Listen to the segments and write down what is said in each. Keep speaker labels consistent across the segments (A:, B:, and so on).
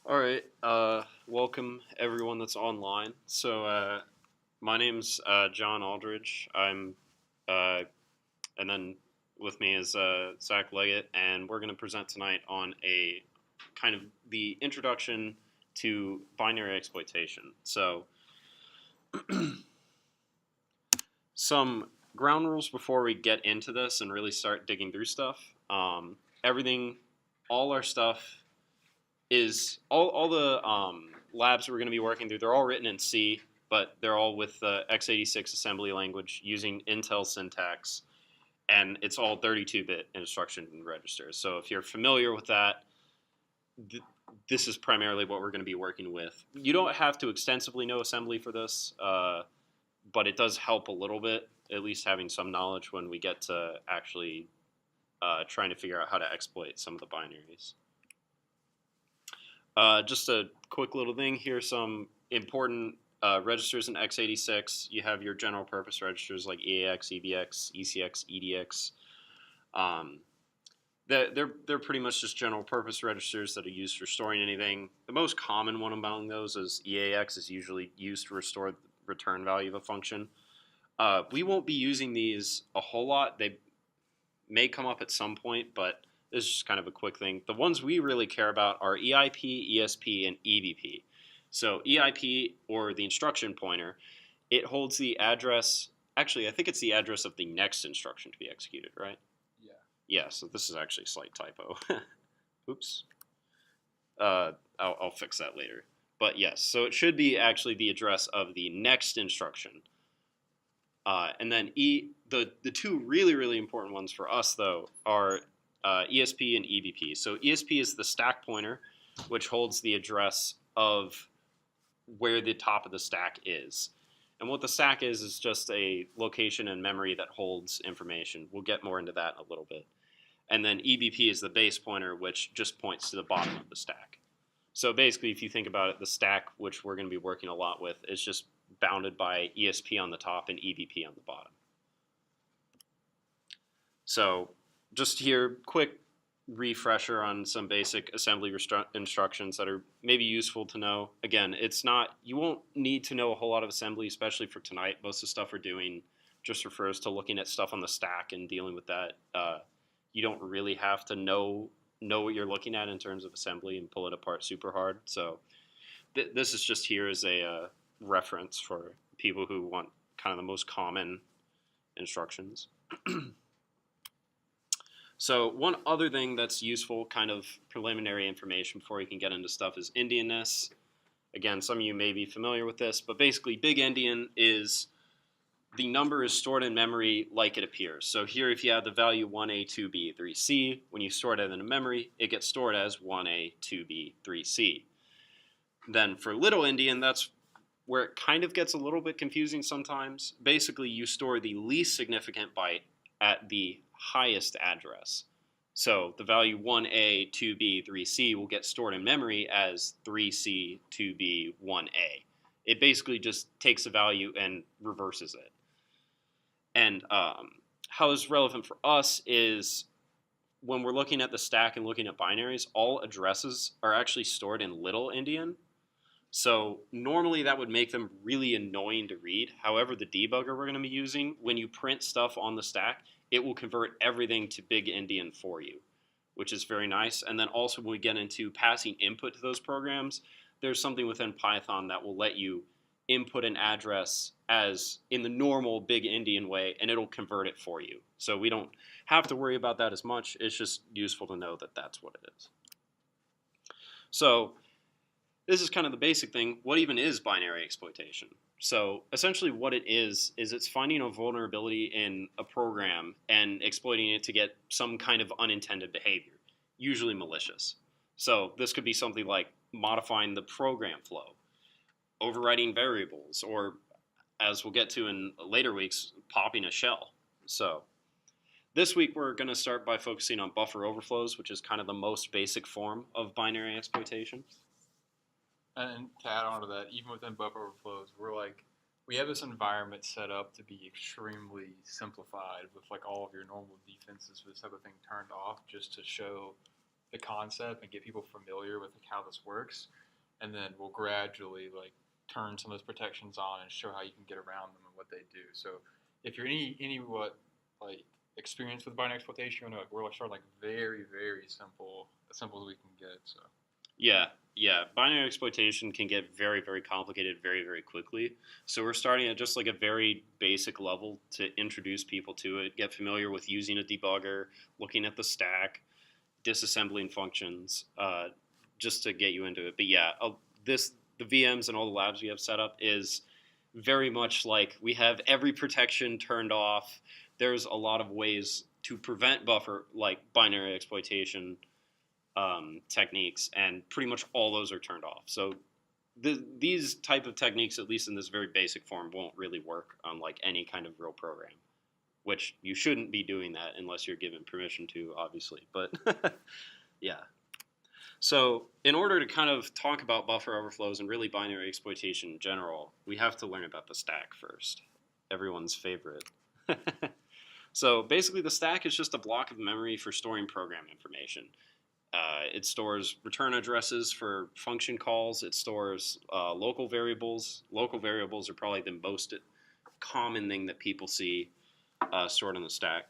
A: All right. Welcome everyone that's online. My name's John Aldridge. Uh, and then with me is Zach Leggett, and we're going to present tonight on a kind of the introduction to binary exploitation. So, some ground rules before we get into this and really start digging through stuff. Everything, all our stuff is all the labs we're going to be working through. They're all written in C, but they're all with the x86 assembly language using Intel syntax, and it's all 32-bit instruction registers. So if you're familiar with that, this is primarily what we're going to be working with. You don't have to extensively know assembly for this, but it does help a little bit, at least having some knowledge when we get to actually trying to figure out how to exploit some of the binaries. Just a quick little thing here, some important registers in x86. You have your general purpose registers like EAX, EBX, ECX, EDX. They're pretty much just general purpose registers that are used for storing anything. The most common one among those is EAX, is usually used to restore the return value of a function. We won't be using these a whole lot. They may come up at some point, but this is just kind of a quick thing. The ones we really care about are EIP, ESP, and EBP. So EIP, or the instruction pointer, it holds the address. Actually, I think it's the address of the next instruction to be executed, right?
B: Yeah.
A: Yeah, so this is actually a slight typo. Oops. I'll fix that later. But yes, so it should be actually the address of the next instruction. And then the two really important ones for us, though, are ESP and EBP. So ESP is the stack pointer, which holds the address of where the top of the stack is. And what the stack is just a location in memory that holds information. We'll get more into that in a little bit. And then EBP is the base pointer, which just points to the bottom of the stack. So basically, if you think about it, the stack, which we're going to be working a lot with, is just bounded by ESP on the top and EBP on the bottom. So just here, quick refresher on some basic assembly instructions that are maybe useful to know. Again, it's not, you won't need to know a whole lot of assembly, especially for tonight. Most of the stuff we're doing just refers to looking at stuff on the stack and dealing with that. You don't really have to know what you're looking at in terms of assembly and pull it apart super hard. So this is just here as a reference for people who want kind of the most common instructions. So one other thing that's useful, kind of preliminary information before you can get into stuff, is Indianness. Again, some of you may be familiar with this, but basically big Endian is the number is stored in memory like it appears. So here, if you have the value 1A, 2B, 3C, when you store it in memory, it gets stored as 1A, 2B, 3C. Then for little Endian, that's where it kind of gets a little bit confusing sometimes. Basically, you store the least significant byte at the highest address. So the value 1A, 2B, 3C will get stored in memory as 3C, 2B, 1A. It basically just takes a value and reverses it. And how it's relevant for us is when we're looking at the stack and looking at binaries, all addresses are actually stored in little Endian. So normally that would make them really annoying to read. However, the debugger we're going to be using, when you print stuff on the stack, it will convert everything to big Endian for you, which is very nice. And then also when we get into passing input to those programs, there's something within Python that will let you input an address as in the normal big Endian way, and it'll convert it for you. So we don't have to worry about that as much. It's just useful to know that that's what it is. So this is kind of the basic thing. What even is binary exploitation? So essentially what it is it's finding a vulnerability in a program and exploiting it to get some kind of unintended behavior, usually malicious. So this could be something like modifying the program flow, overwriting variables, or as we'll get to in later weeks, popping a shell. So this week we're going to start by focusing on buffer overflows, which is kind of the most basic form of binary exploitation.
B: And to add on to that, even within buffer overflows, we have this environment set up to be extremely simplified with like all of your normal defenses for this type of thing turned off, just to show the concept and get people familiar with how this works, and then we'll gradually turn some of those protections on and show how you can get around them and what they do. So if you're any what experience with binary exploitation, we're starting very simple, as simple as we can get. So
A: yeah, binary exploitation can get very, very complicated very, very quickly. So we're starting at just like a very basic level to introduce people to it, get familiar with using a debugger, looking at the stack, disassembling functions, just to get you into it. But yeah, the VMs and all the labs we have set up is very much like we have every protection turned off. There's a lot of ways to prevent binary exploitation techniques, and pretty much all those are turned off. So these type of techniques, at least in this very basic form, won't really work on any kind of real program, which you shouldn't be doing that unless you're given permission to, obviously. But yeah. So in order to kind of talk about buffer overflows and really binary exploitation in general, we have to learn about the stack first. Everyone's favorite. So basically the stack is just a block of memory for storing program information. It stores return addresses for function calls. It stores local variables. Local variables are probably the most common thing that people see stored in the stack.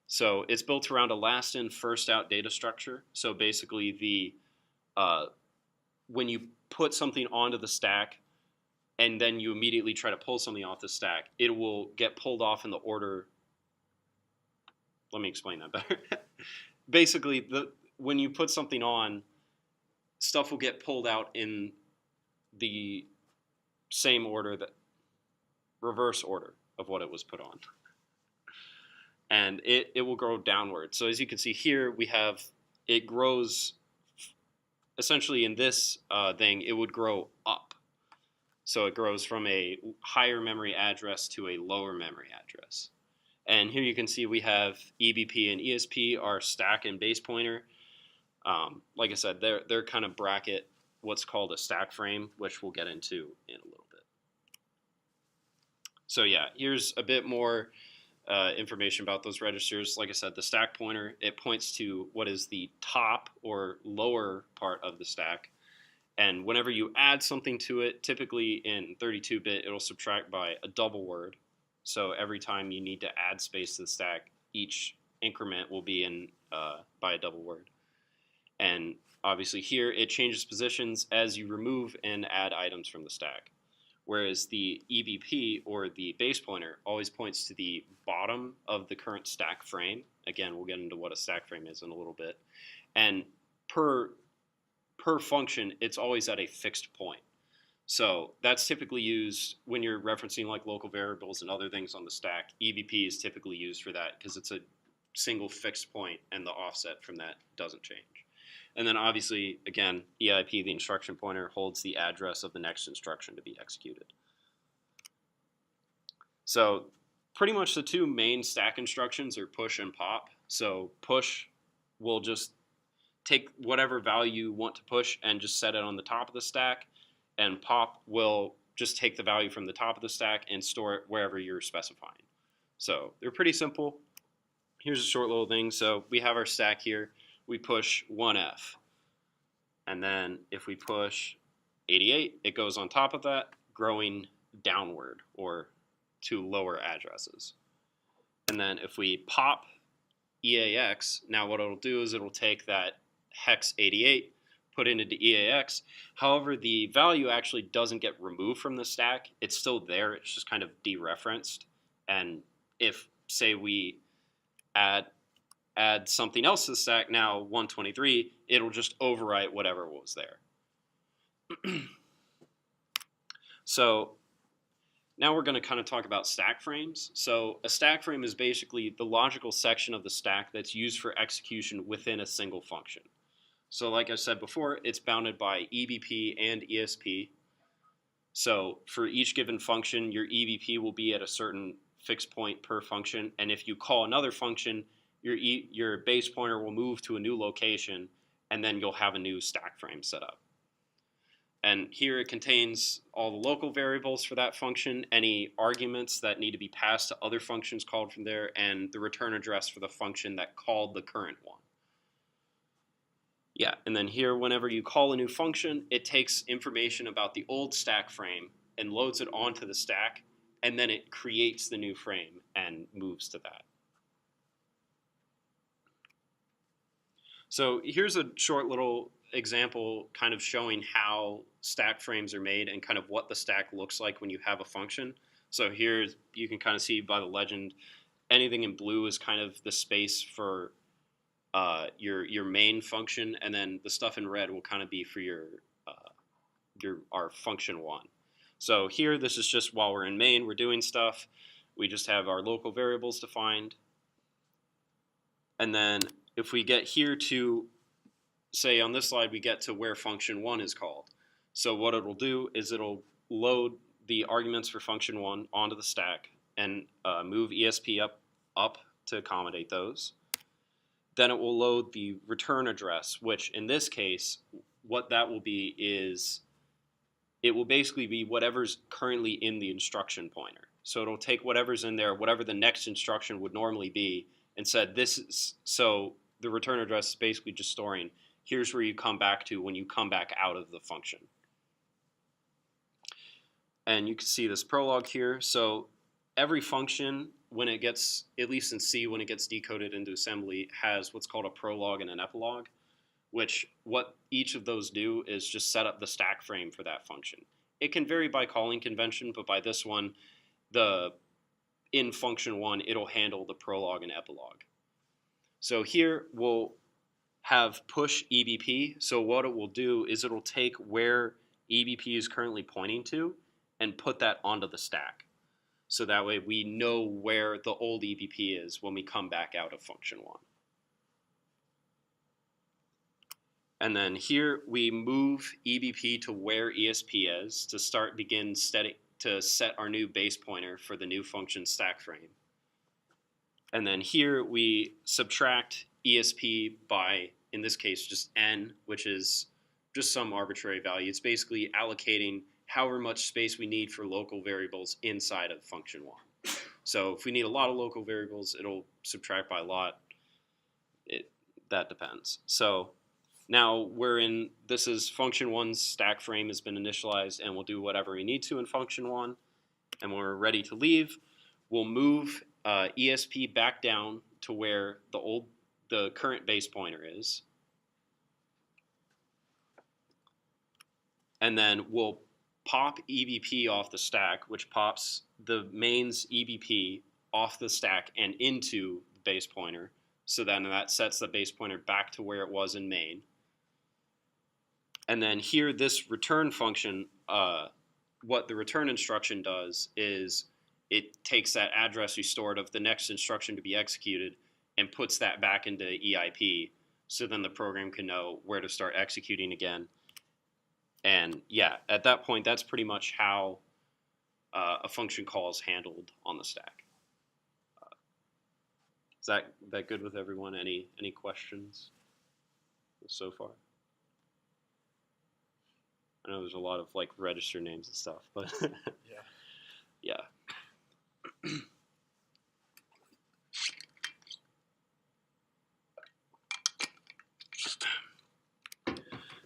A: So it's built around a last in, first out data structure. So basically when you put something onto the stack and then you immediately try to pull something off the stack, it will get pulled off in the order. Let me explain that better. Basically, when you put something on, stuff will get pulled out in the same order, reverse order of what it was put on. And it will grow downward. So as you can see here, it grows, essentially in this thing, it would grow up. So it grows from a higher memory address to a lower memory address. And here you can see we have EBP and ESP, our stack and base pointer. Like I said, they're kind of bracket what's called a stack frame, which we'll get into in a little bit. So yeah, here's a bit more information about those registers. Like I said, the stack pointer, it points to what is the top or lower part of the stack. And whenever you add something to it, typically in 32-bit, it'll subtract by a double word. So every time you need to add space to the stack, each increment will be by a double word. And obviously here, it changes positions as you remove and add items from the stack. Whereas the EBP, or the base pointer, always points to the bottom of the current stack frame. Again, we'll get into what a stack frame is in a little bit. And per function, it's always at a fixed point. So that's typically used when you're referencing local variables and other things on the stack. EBP is typically used for that because it's a single fixed point and the offset from that doesn't change. And then obviously, again, EIP, the instruction pointer, holds the address of the next instruction to be executed. So pretty much the two main stack instructions are push and pop. So push will just take whatever value you want to push and just set it on the top of the stack. And pop will just take the value from the top of the stack and store it wherever you're specifying. So they're pretty simple. Here's a short little thing. So we have our stack here. We push 1F. And then if we push 88, it goes on top of that, growing downward or to lower addresses. And then if we pop EAX, now what it'll do is it'll take that hex 88, put it into EAX. However, the value actually doesn't get removed from the stack. It's still there. It's just kind of dereferenced. And if, say, we add something else to the stack, now 123, it'll just overwrite whatever was there. So now we're going to kind of talk about stack frames. So a stack frame is basically the logical section of the stack that's used for execution within a single function. So like I said before, it's bounded by EBP and ESP. So for each given function, your EBP will be at a certain fixed point per function. And if you call another function, your base pointer will move to a new location, and then you'll have a new stack frame set up. And here it contains all the local variables for that function, any arguments that need to be passed to other functions called from there, and the return address for the function that called the current one. Yeah, and then here, whenever you call a new function, it takes information about the old stack frame and loads it onto the stack, and then it creates the new frame and moves to that. So here's a short little example kind of showing how stack frames are made and kind of what the stack looks like when you have a function. So here you can kind of see by the legend, anything in blue is kind of the space for your main function, and then the stuff in red will kind of be for our function one. So here, this is just while we're in main, we're doing stuff. We just have our local variables defined. And then if we get here to, say on this slide, we get to where function one is called. So what it'll do is it'll load the arguments for function one onto the stack and move ESP up to accommodate those. Then it will load the return address, which in this case, what that will be is it will basically be whatever's currently in the instruction pointer. So it'll take whatever's in there, whatever the next instruction would normally be, and said this is, so the return address is basically just storing, here's where you come back to when you come back out of the function. And you can see this prologue here. So every function, when it gets, at least in C, when it gets decoded into assembly, has what's called a prologue and an epilogue, which what each of those do is just set up the stack frame for that function. It can vary by calling convention, but by this one, in function one, it'll handle the prologue and epilogue. So here we'll have push EBP. So what it will do is it'll take where EBP is currently pointing to and put that onto the stack. So that way we know where the old EBP is when we come back out of function one. And then here we move EBP to where ESP is to set our new base pointer for the new function stack frame. And then here we subtract ESP by, in this case, just n, which is just some arbitrary value. It's basically allocating however much space we need for local variables inside of function one. So if we need a lot of local variables, it'll subtract by a lot. That depends. So now this is function one's stack frame has been initialized, and we'll do whatever we need to in function one. And when we're ready to leave, we'll move ESP back down to where the current base pointer is. And then we'll pop EBP off the stack, which pops the main's EBP off the stack and into the base pointer. So then that sets the base pointer back to where it was in main. And then here, this return function, what the return instruction does is it takes that address we stored of the next instruction to be executed and puts that back into EIP. So then the program can know where to start executing again. And yeah, at that point, that's pretty much how a function call is handled on the stack. Is that good with everyone? Any questions so far? I know there's a lot of like register names and stuff, but yeah.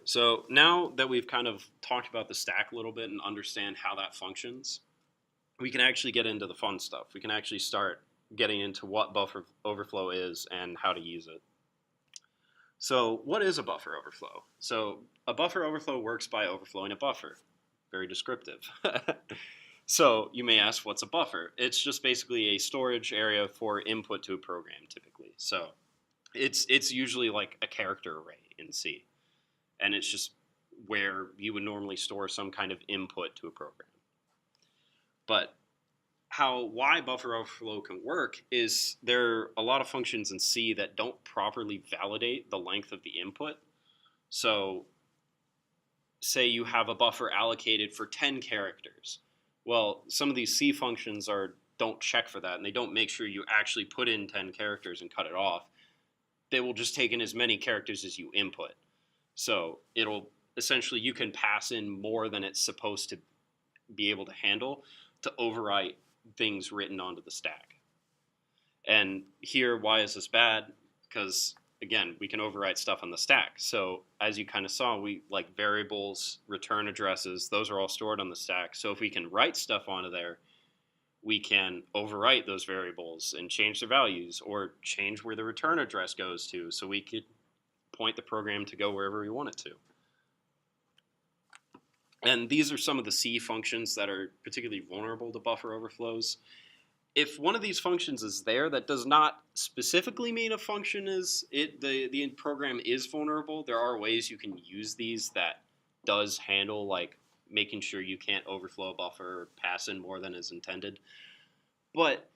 A: So now that we've kind of talked about the stack a little bit and understand how that functions, we can actually get into the fun stuff. We can actually start getting into what buffer overflow is and how to use it. So what is a buffer overflow? So a buffer overflow works by overflowing a buffer. Very descriptive. So you may ask, what's a buffer? It's just basically a storage area for input to a program, typically. So it's usually like a character array in C. And it's just where you would normally store some kind of input to a program. But why buffer overflow can work is there are a lot of functions in C that don't properly validate the length of the input. So say you have a buffer allocated for 10 characters. Well, some of these C functions don't check for that, and they don't make sure you actually put in 10 characters and cut it off. They will just take in as many characters as you input. So it'll essentially, you can pass in more than it's supposed to be able to handle to overwrite things written onto the stack. And here, why is this bad? Because again, we can overwrite stuff on the stack. So as you kind of saw, we like variables, return addresses, those are all stored on the stack. So if we can write stuff onto there, we can overwrite those variables and change their values or change where the return address goes to. So we could point the program to go wherever we want it to. And these are some of the C functions that are particularly vulnerable to buffer overflows. If one of these functions is there, that does not specifically mean a function is the program is vulnerable. There are ways you can use these that does handle like making sure you can't overflow a buffer or pass in more than is intended. But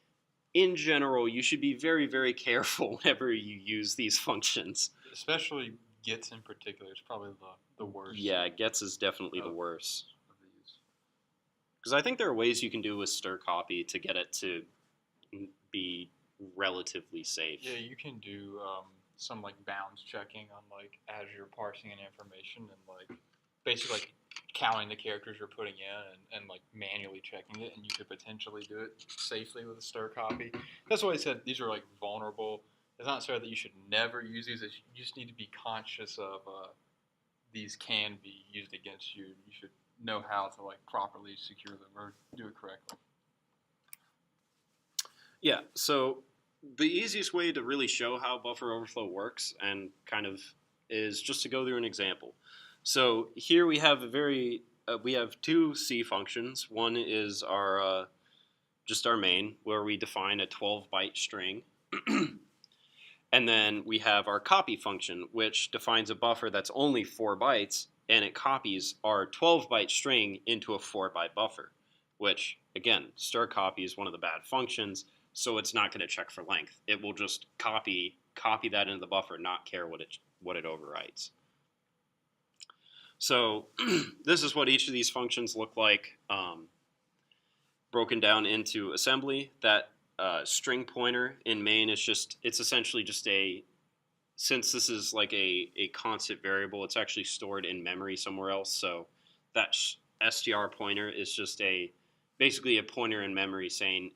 A: in general, you should be very, very careful whenever you use these functions.
B: Especially gets in particular is probably the worst.
A: Yeah, gets is definitely the worst. Because I think there are ways you can do with stir copy to get it to be relatively safe.
B: Yeah, you can do some like bounds checking on like as you're parsing in information and like basically like counting the characters you're putting in and like manually checking it, and you could potentially do it safely with a stir copy. That's why I said these are like vulnerable. It's not necessarily that you should never use these. You just need to be conscious of these can be used against you. You should know how to like properly secure them or do it correctly.
A: Yeah, so the easiest way to really show how buffer overflow works and kind of is just to go through an example. So here we have we have two C functions. One is our just our main, where we define a 12-byte string. And then we have our copy function, which defines a buffer that's only 4 bytes, and it copies our 12-byte string into a 4-byte buffer, which, again, stir copy is one of the bad functions, so it's not going to check for length. It will just copy that into the buffer, not care what it overwrites. So this is what each of these functions look like, broken down into assembly. That string pointer in main is it's essentially just since this is like a constant variable, it's actually stored in memory somewhere else. So that str pointer is just basically a pointer in memory saying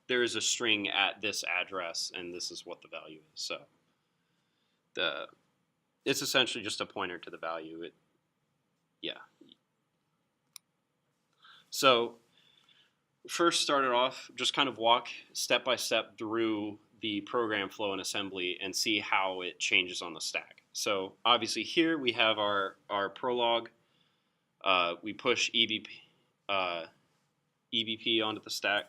A: there is a string at this address and this is what the value is. So it's essentially just a pointer to the value. So first started off, just kind of walk step by step through the program flow in assembly and see how it changes on the stack. So obviously here we have our prologue. We push EBP onto the stack.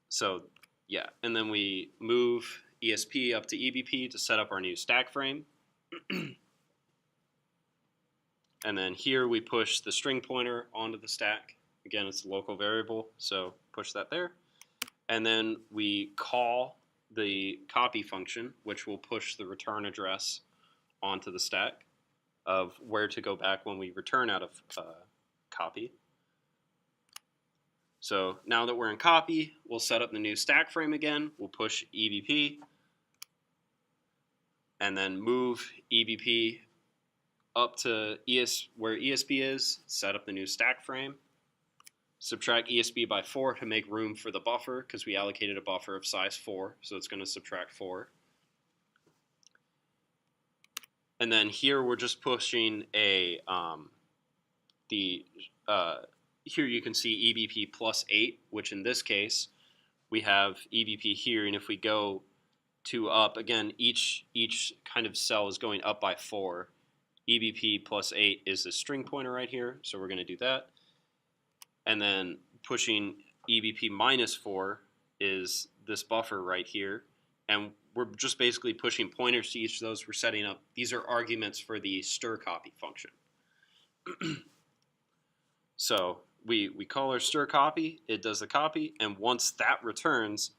A: So yeah, and then we move ESP up to EBP to set up our new stack frame. And then here we push the string pointer onto the stack. Again, it's a local variable, so push that there. And then we call the copy function, which will push the return address onto the stack of where to go back when we return out of copy. So now that we're in copy, we'll set up the new stack frame again. We'll push EBP and then move EBP up to where ESP is, set up the new stack frame, subtract ESP by 4 to make room for the buffer because we allocated a buffer of size 4, so it's going to subtract 4. And then here we're just pushing here you can see EBP plus 8, which in this case we have EBP here, and if we go to up, again, each kind of cell is going up by 4. EBP plus 8 is the string pointer right here, so we're going to do that. And then pushing EBP minus 4 is this buffer right here. And we're just basically pushing pointers to each of those. We're setting up, these are arguments for the stir copy function. So we call our stir copy, it does the copy, and once that returns,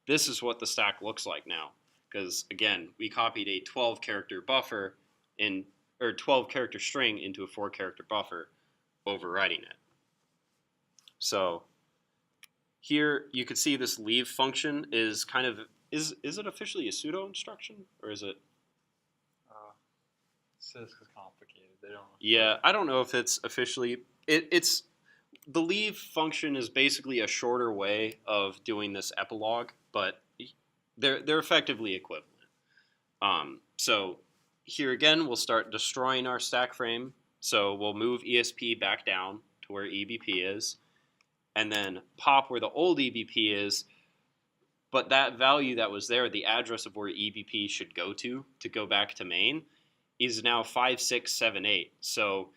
A: this is what the stack looks like now. Because again, we copied a 12-character buffer 12-character string into a 4-character buffer, overwriting it. So here you can see this leave function is kind of, is it officially a pseudo instruction, or is it?
B: It says it's complicated. They don't.
A: Yeah, I don't know if it's officially, it's the leave function is basically a shorter way of doing this epilogue, but they're effectively equivalent. So here again, we'll start destroying our stack frame. So we'll move ESP back down to where EBP is, and then pop where the old EBP is. But that value that was there, the address of where EBP should go to go back to main, is now 5678. So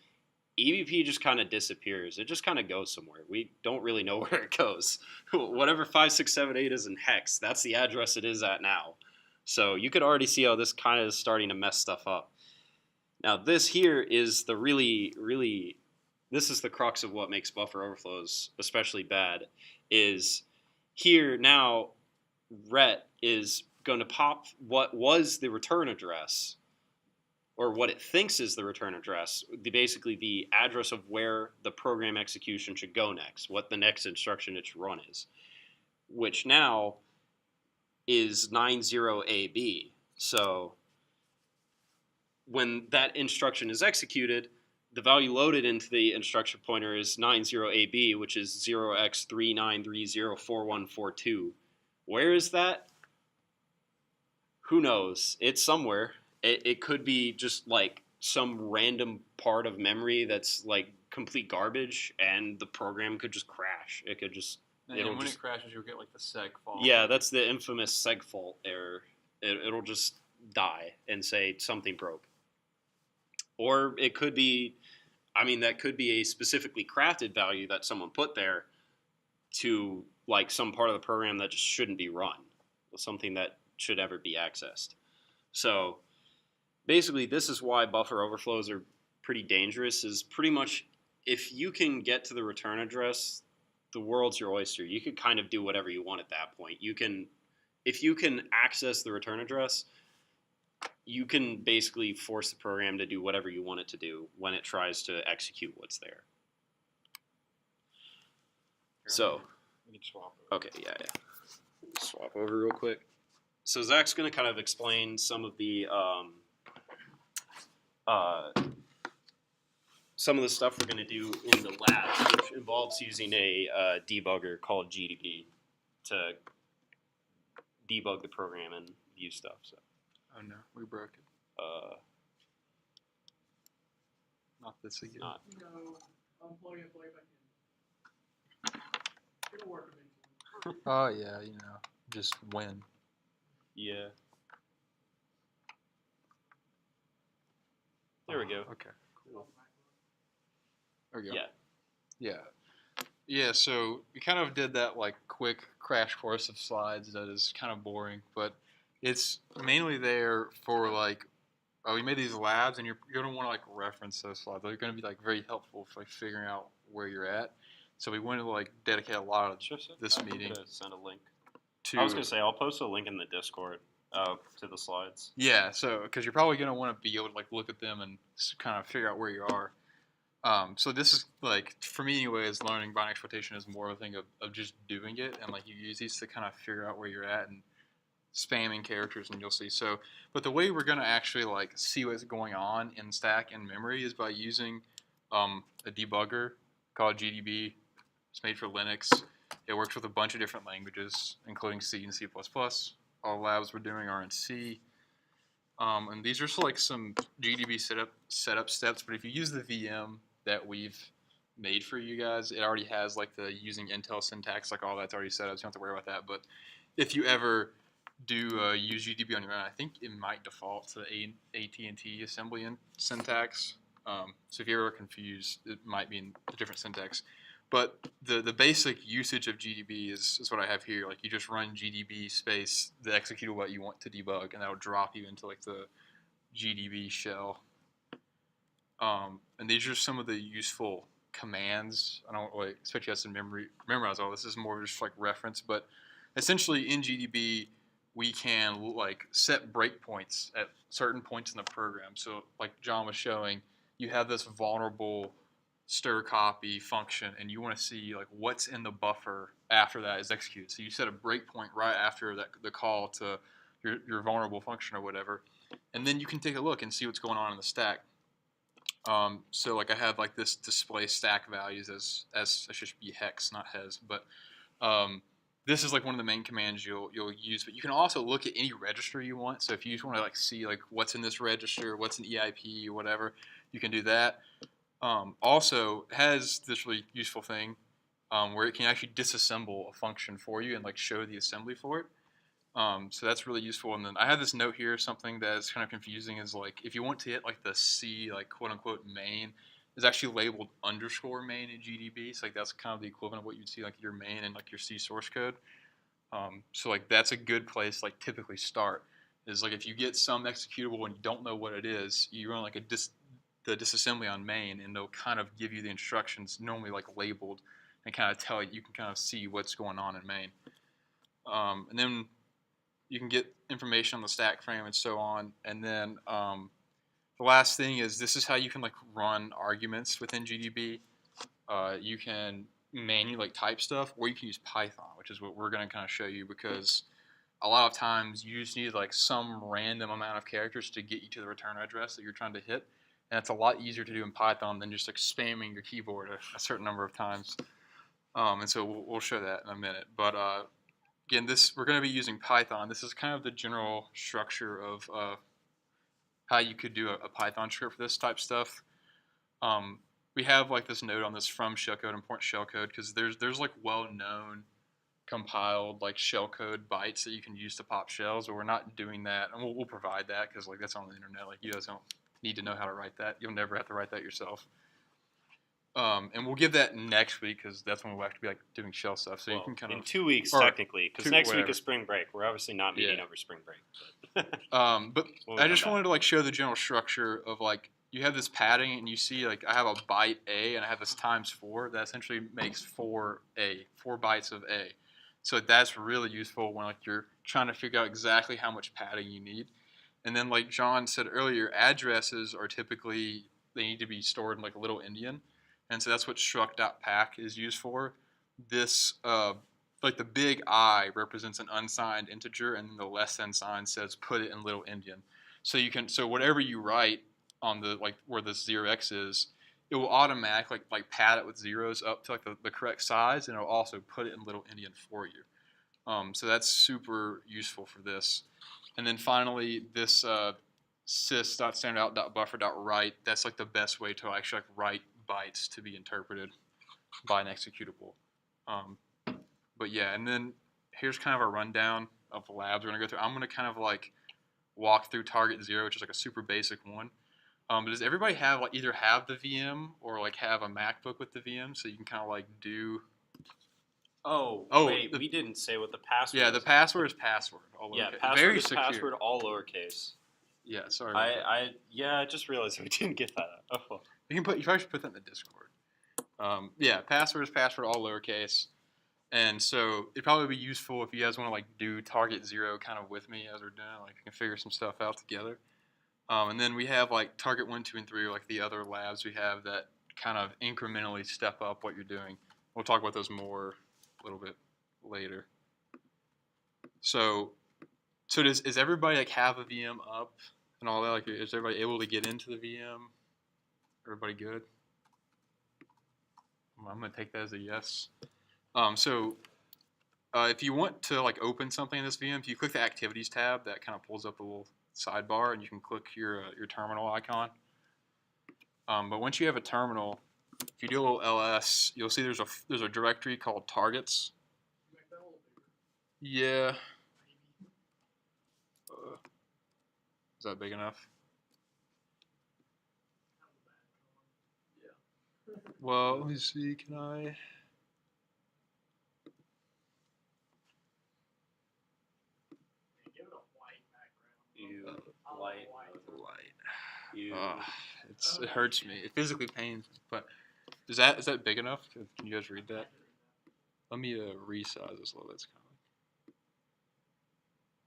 A: EBP just kind of disappears. It just kind of goes somewhere. We don't really know where it goes. Whatever 5678 is in hex, that's the address it is at now. So you could already see how this kind of is starting to mess stuff up. Now this here is the really, this is the crux of what makes buffer overflows especially bad, is here now ret is going to pop what was the return address, or what it thinks is the return address, basically the address of where the program execution should go next, what the next instruction it should run is, which now is 90AB. So when that instruction is executed, the value loaded into the instruction pointer is 90AB, which is 0x39304142. Where is that? Who knows? It's somewhere. It could be just like some random part of memory that's like complete garbage, and the program could just crash. It could just...
B: And when it crashes, you'll get like the seg fault.
A: Yeah, that's the infamous seg fault error. It'll just die and say something broke. Or it could be, I mean, that could be a specifically crafted value that someone put there to like some part of the program that just shouldn't be run, something that should ever be accessed. So basically, this is why buffer overflows are pretty dangerous, is pretty much if you can get to the return address, the world's your oyster. You could kind of do whatever you want at that point. You can, if you can access the return address, you can basically force the program to do whatever you want it to do when it tries to execute what's there. So,
B: we can swap over.
A: Okay, yeah. Swap over real quick. So Zach's going to kind of explain some of the stuff we're going to do in the lab, which involves using a debugger called GDB to debug the program and view stuff. So.
B: Oh no, we broke it. Not this again.
A: Not.
C: No, unplug and plug back in. It'll work eventually.
B: Oh yeah, just win.
A: Yeah. There we go.
B: Okay. Cool. There we go.
A: Yeah.
B: Yeah. Yeah, so we kind of did that like quick crash course of slides that is kind of boring, but it's mainly there for like, we made these labs, and you're going to want to like reference those slides. They're going to be like very helpful for like figuring out where you're at. So we wanted to like dedicate a lot of this meeting
A: to send a link.
B: to.
A: I was going to say, I'll post a link in the Discord to the slides.
B: Yeah, so because you're probably going to want to be able to like look at them and kind of figure out where you are. So this is like, for me anyways, learning binary exploitation is more of a thing of just doing it, and like you use these to kind of figure out where you're at and spamming characters, and you'll see. So, but the way we're going to actually like see what's going on in stack and memory is by using a debugger called GDB. It's made for Linux. It works with a bunch of different languages, including C and C++. All labs we're doing are in C. And these are just like some GDB setup steps, but if you use the VM that we've made for you guys, it already has like the using Intel syntax, like all that's already set up, so you don't have to worry about that. But if you ever do use GDB on your own, I think it might default to the AT&T assembly syntax. So if you're ever confused, it might be in a different syntax. But the basic usage of GDB is what I have here. Like you just run GDB space the executable that you want to debug, and that will drop you into like the GDB shell. And these are some of the useful commands. I don't really expect you guys to memorize all this. This is more just like reference, but essentially in GDB we can like set breakpoints at certain points in the program. So like John was showing, you have this vulnerable stir copy function, and you want to see like what's in the buffer after that is executed. So you set a breakpoint right after the call to your vulnerable function or whatever, and then you can take a look and see what's going on in the stack. So like I have like this display stack values as it should be hex, not hes, but this is like one of the main commands you'll use. But you can also look at any register you want. So if you just want to like see like what's in this register, what's an EIP or whatever, you can do that. Also has this really useful thing where it can actually disassemble a function for you and like show the assembly for it. So that's really useful. And then I have this note here, something that is kind of confusing is like if you want to hit like the C like quote unquote main is actually labeled underscore main in GDB. So like that's kind of the equivalent of what you'd see like your main and like your C source code. So like that's a good place like typically start is like if you get some executable and you don't know what it is, you run like the disassembly on main and they'll kind of give you the instructions normally like labeled and kind of tell you can kind of see what's going on in main. And then you can get information on the stack frame and so on. And then the last thing is this is how you can like run arguments within GDB. You can manually like type stuff, or you can use Python, which is what we're going to kind of show you because a lot of times you just need like some random amount of characters to get you to the return address that you're trying to hit. And it's a lot easier to do in Python than just like spamming your keyboard a certain number of times. And so we'll show that in a minute. But again, we're going to be using Python. This is kind of the general structure of how you could do a Python script for this type stuff. We have like this note on this from shellcode, important shellcode, because there's like well-known compiled like shellcode bytes that you can use to pop shells, but we're not doing that, and we'll provide that because like that's on the internet. Like you guys don't need to know how to write that. You'll never have to write that yourself. And we'll give that next week because that's when we'll have to be like doing shell stuff. So
A: well,
B: you can kind
A: in
B: of
A: 2 weeks
B: or
A: technically, because next
B: whatever.
A: week is spring break. We're obviously not meeting over spring break. But
B: but
A: We'll
B: I
A: come
B: just
A: back.
B: wanted to like show the general structure of like you have this padding and you see like I have a byte A and I have this times 4 that essentially makes 4 bytes of A. So that's really useful when like you're trying to figure out exactly how much padding you need. And then like John said earlier, addresses are typically they need to be stored in like a little endian. And so that's what struct.pack is used for. This like the big I represents an unsigned integer, and then the less than sign says put it in little endian. So whatever you write on the like where the 0x is, it will automatically like pad it with zeros up to like the correct size, and it'll also put it in little endian for you. So that's super useful for this. And then finally, this sys.standardout.buffer.write, that's like the best way to actually like write bytes to be interpreted by an executable. But yeah, and then here's kind of a rundown of the labs we're going to go through. I'm going to kind of like walk through target 0, which is like a super basic one. But does everybody have like either have the VM or like have a MacBook with the VM so you can kind of like do...
A: Wait, we didn't say what the password
B: Yeah,
A: is.
B: the password is password. All
A: Yeah,
B: lowercase.
A: password
B: Very
A: is
B: secure.
A: password, all lowercase.
B: Yeah, sorry about that.
A: I just realized we didn't get that. Oh.
B: You probably should put that in the Discord. Yeah, password is password, all lowercase. And so it'd probably be useful if you guys want to like do target 0 kind of with me as we're doing, like we can figure some stuff out together. And then we have like target 1, 2, and 3, like the other labs we have that kind of incrementally step up what you're doing. We'll talk about those more a little bit later. So is everybody like have a VM up and all that? Like, is everybody able to get into the VM? Everybody good? I'm gonna take that as a yes. If you want to like open something in this VM, if you click the Activities tab, that kind of pulls up a little sidebar, and you can click your terminal icon. But once you have a terminal, if you do a little ls, you'll see there's a directory called targets.
C: Make that a little bigger.
B: Yeah. Is that big enough? Well, let me see. Can I?
C: Give it a white background.
A: You light.
B: It hurts me. It physically pains me. But is that big enough? Can you guys read that? Let me resize this a little bit. It's kind of like,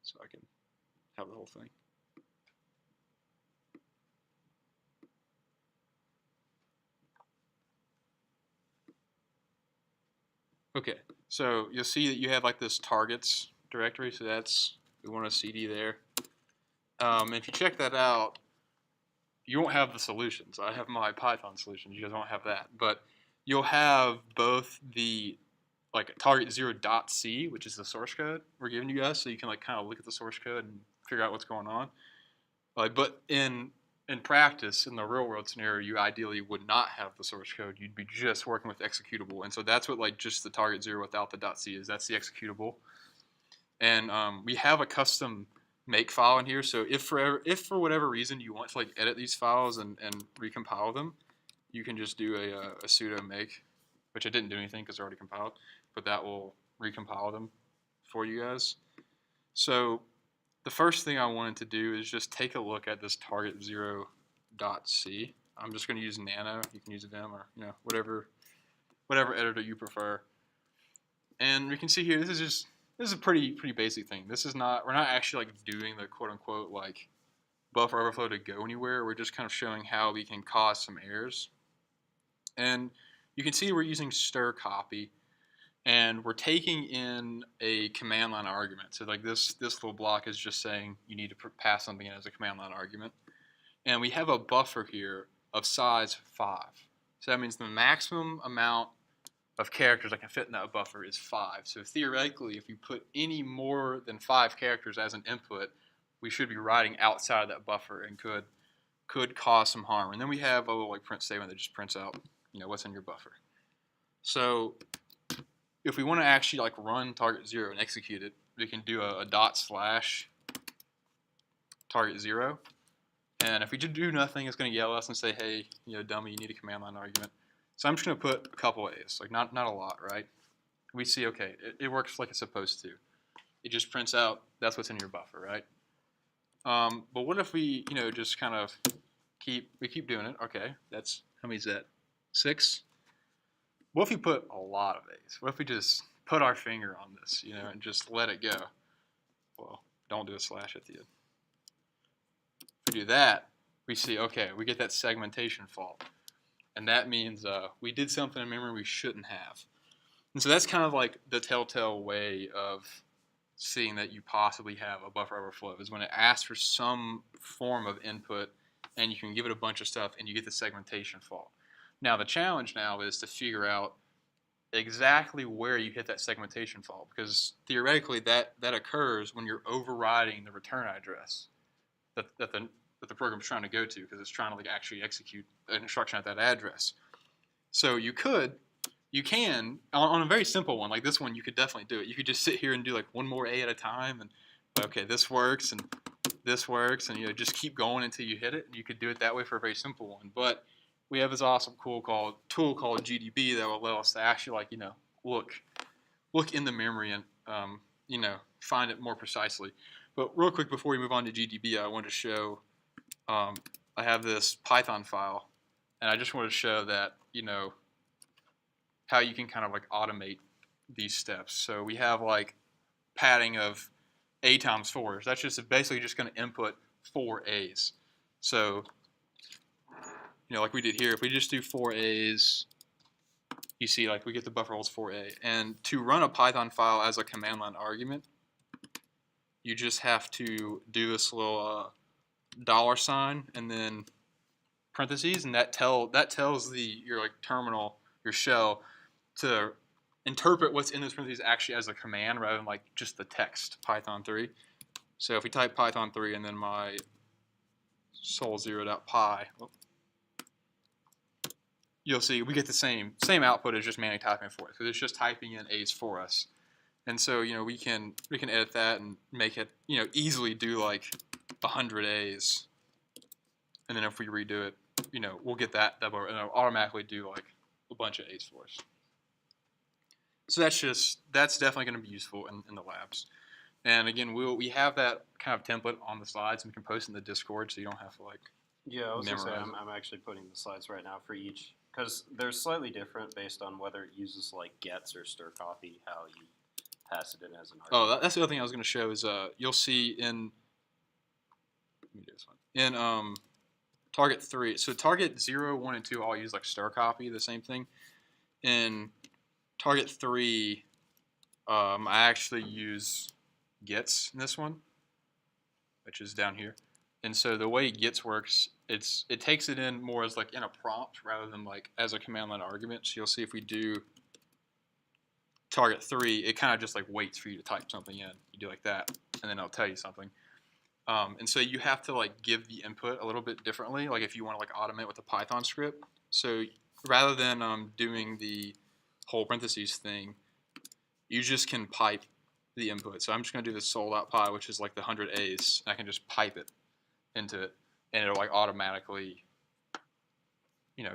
B: so I can have the whole thing. Okay, so you'll see that you have like this targets directory. So we want a CD there. If you check that out, you won't have the solutions. I have my Python solutions. You guys won't have that. But you'll have both the like target0.c, which is the source code we're giving you guys, so you can like kind of look at the source code and figure out what's going on. But in practice, in the real world scenario, you ideally would not have the source code. You'd be just working with executable, and so that's what like just the target0 without the .c is. That's the executable, and we have a custom make file in here. So if for whatever reason you want to like edit these files and recompile them, you can just do a sudo make, which I didn't do anything because they're already compiled, but that will recompile them for you guys. So the first thing I wanted to do is just take a look at this target0.c. I'm just going to use Nano. You can use Vim or whatever editor you prefer. And we can see here this is a pretty basic thing. We're not actually like doing the quote unquote like buffer overflow to go anywhere. We're just kind of showing how we can cause some errors. And you can see we're using stir copy, and we're taking in a command line argument. So like this little block is just saying you need to pass something in as a command line argument. And we have a buffer here of size 5. So that means the maximum amount of characters that can fit in that buffer is 5. So theoretically, if you put any more than 5 characters as an input, we should be writing outside of that buffer and could cause some harm. And then we have a little like print statement that just prints out what's in your buffer. So if we want to actually like run target0 and execute it, we can do a ./target0. And if we do nothing, it's going to yell at us and say, hey, dummy, you need a command line argument. So I'm just going to put a couple A's, like not a lot, right? We see, okay, it works like it's supposed to. It just prints out that's what's in your buffer, right? But what if we, just kind of keep doing it? Okay, that's, how many is that? 6? What if we put a lot of A's? What if we just put our finger on this, and just let it go? Well, don't do a slash at the end. If we do that, we see, okay, we get that segmentation fault. And that means we did something in memory we shouldn't have. And so that's kind of like the telltale way of seeing that you possibly have a buffer overflow is when it asks for some form of input and you can give it a bunch of stuff and you get the segmentation fault. Now the challenge now is to figure out exactly where you hit that segmentation fault, because theoretically that occurs when you're overriding the return address that the program's trying to go to, because it's trying to like actually execute an instruction at that address. So you can on a very simple one like this one, you could definitely do it. You could just sit here and do like one more A at a time, and okay, this works and this works, and just keep going until you hit it. And you could do it that way for a very simple one. But we have this awesome tool called GDB that will allow us to actually like look in the memory and find it more precisely. But real quick before we move on to GDB, I wanted to show I have this Python file, and I just wanted to show that how you can kind of like automate these steps. So we have like padding of A times 4. So that's just basically just going to input 4 A's. So like we did here, if we just do 4 A's, you see like we get the buffer holds 4A. And to run a Python file as a command line argument, you just have to do this little $sign and then parentheses, and that tells your like terminal, your shell, to interpret what's in those parentheses actually as a command rather than like just the text Python 3. So if we type Python 3 and then my sol0.py, you'll see we get the same output as just manually typing for it, because it's just typing in A's for us. And so we can edit that and make it easily do like 100 A's, and then if we redo it, we'll get that and it'll automatically do like a bunch of A's for us. So that's definitely going to be useful in the labs. And again, we have that kind of template on the slides, and we can post in the Discord, so you don't have to like
A: I was going to say
B: memorize
A: I'm actually putting the slides right now for each, because they're slightly different based on whether it uses like gets or stir copy, how you pass it in as an argument.
B: Oh, that's the other thing I was going to show is you'll see in target 3. So target 0, 1, and 2 all use like stir copy, the same thing. In target 3, I actually use gets in this one, which is down here. And so the way gets works, it takes it in more as like in a prompt rather than like as a command line argument. So you'll see if we do target 3, it kind of just like waits for you to type something in. You do like that, and then it'll tell you something. And so you have to like give the input a little bit differently. Like if you want to like automate with a Python script. So rather than doing the whole parentheses thing, you just can pipe the input. So I'm just going to do the sol.py, which is like the 100 A's. I can just pipe it into it, and it'll like automatically,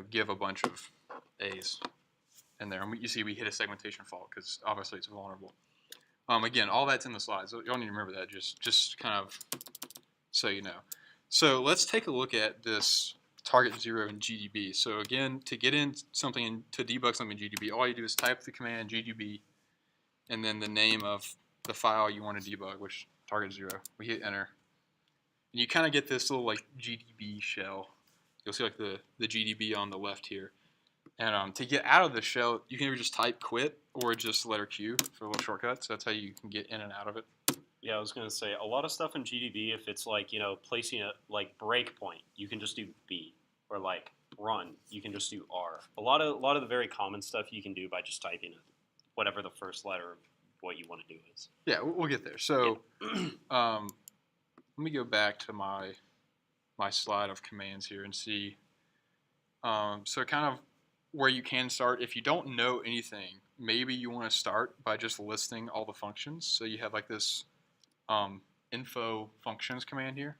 B: give a bunch of A's in there. And you see we hit a segmentation fault because obviously it's vulnerable. Again, all that's in the slides. You don't need to remember that. Just kind of so you know. So let's take a look at this target 0 in GDB. So again, to get in something to debug something in GDB, all you do is type the command GDB and then the name of the file you want to debug, which target 0. We hit enter. And you kind of get this little like GDB shell. You'll see like the GDB on the left here. And to get out of the shell, you can either just type quit or just letter Q for a little shortcut. So that's how you can get in and out of it.
A: Yeah, I was going to say, a lot of stuff in GDB, if it's like, placing a like breakpoint, you can just do B. Or like run, you can just do R. A lot of the very common stuff you can do by just typing it, whatever the first letter of what you want to do is.
B: Yeah, we'll get there. So let me go back to my slide of commands here and see. So kind of where you can start. If you don't know anything, maybe you want to start by just listing all the functions. So you have like this info functions command here.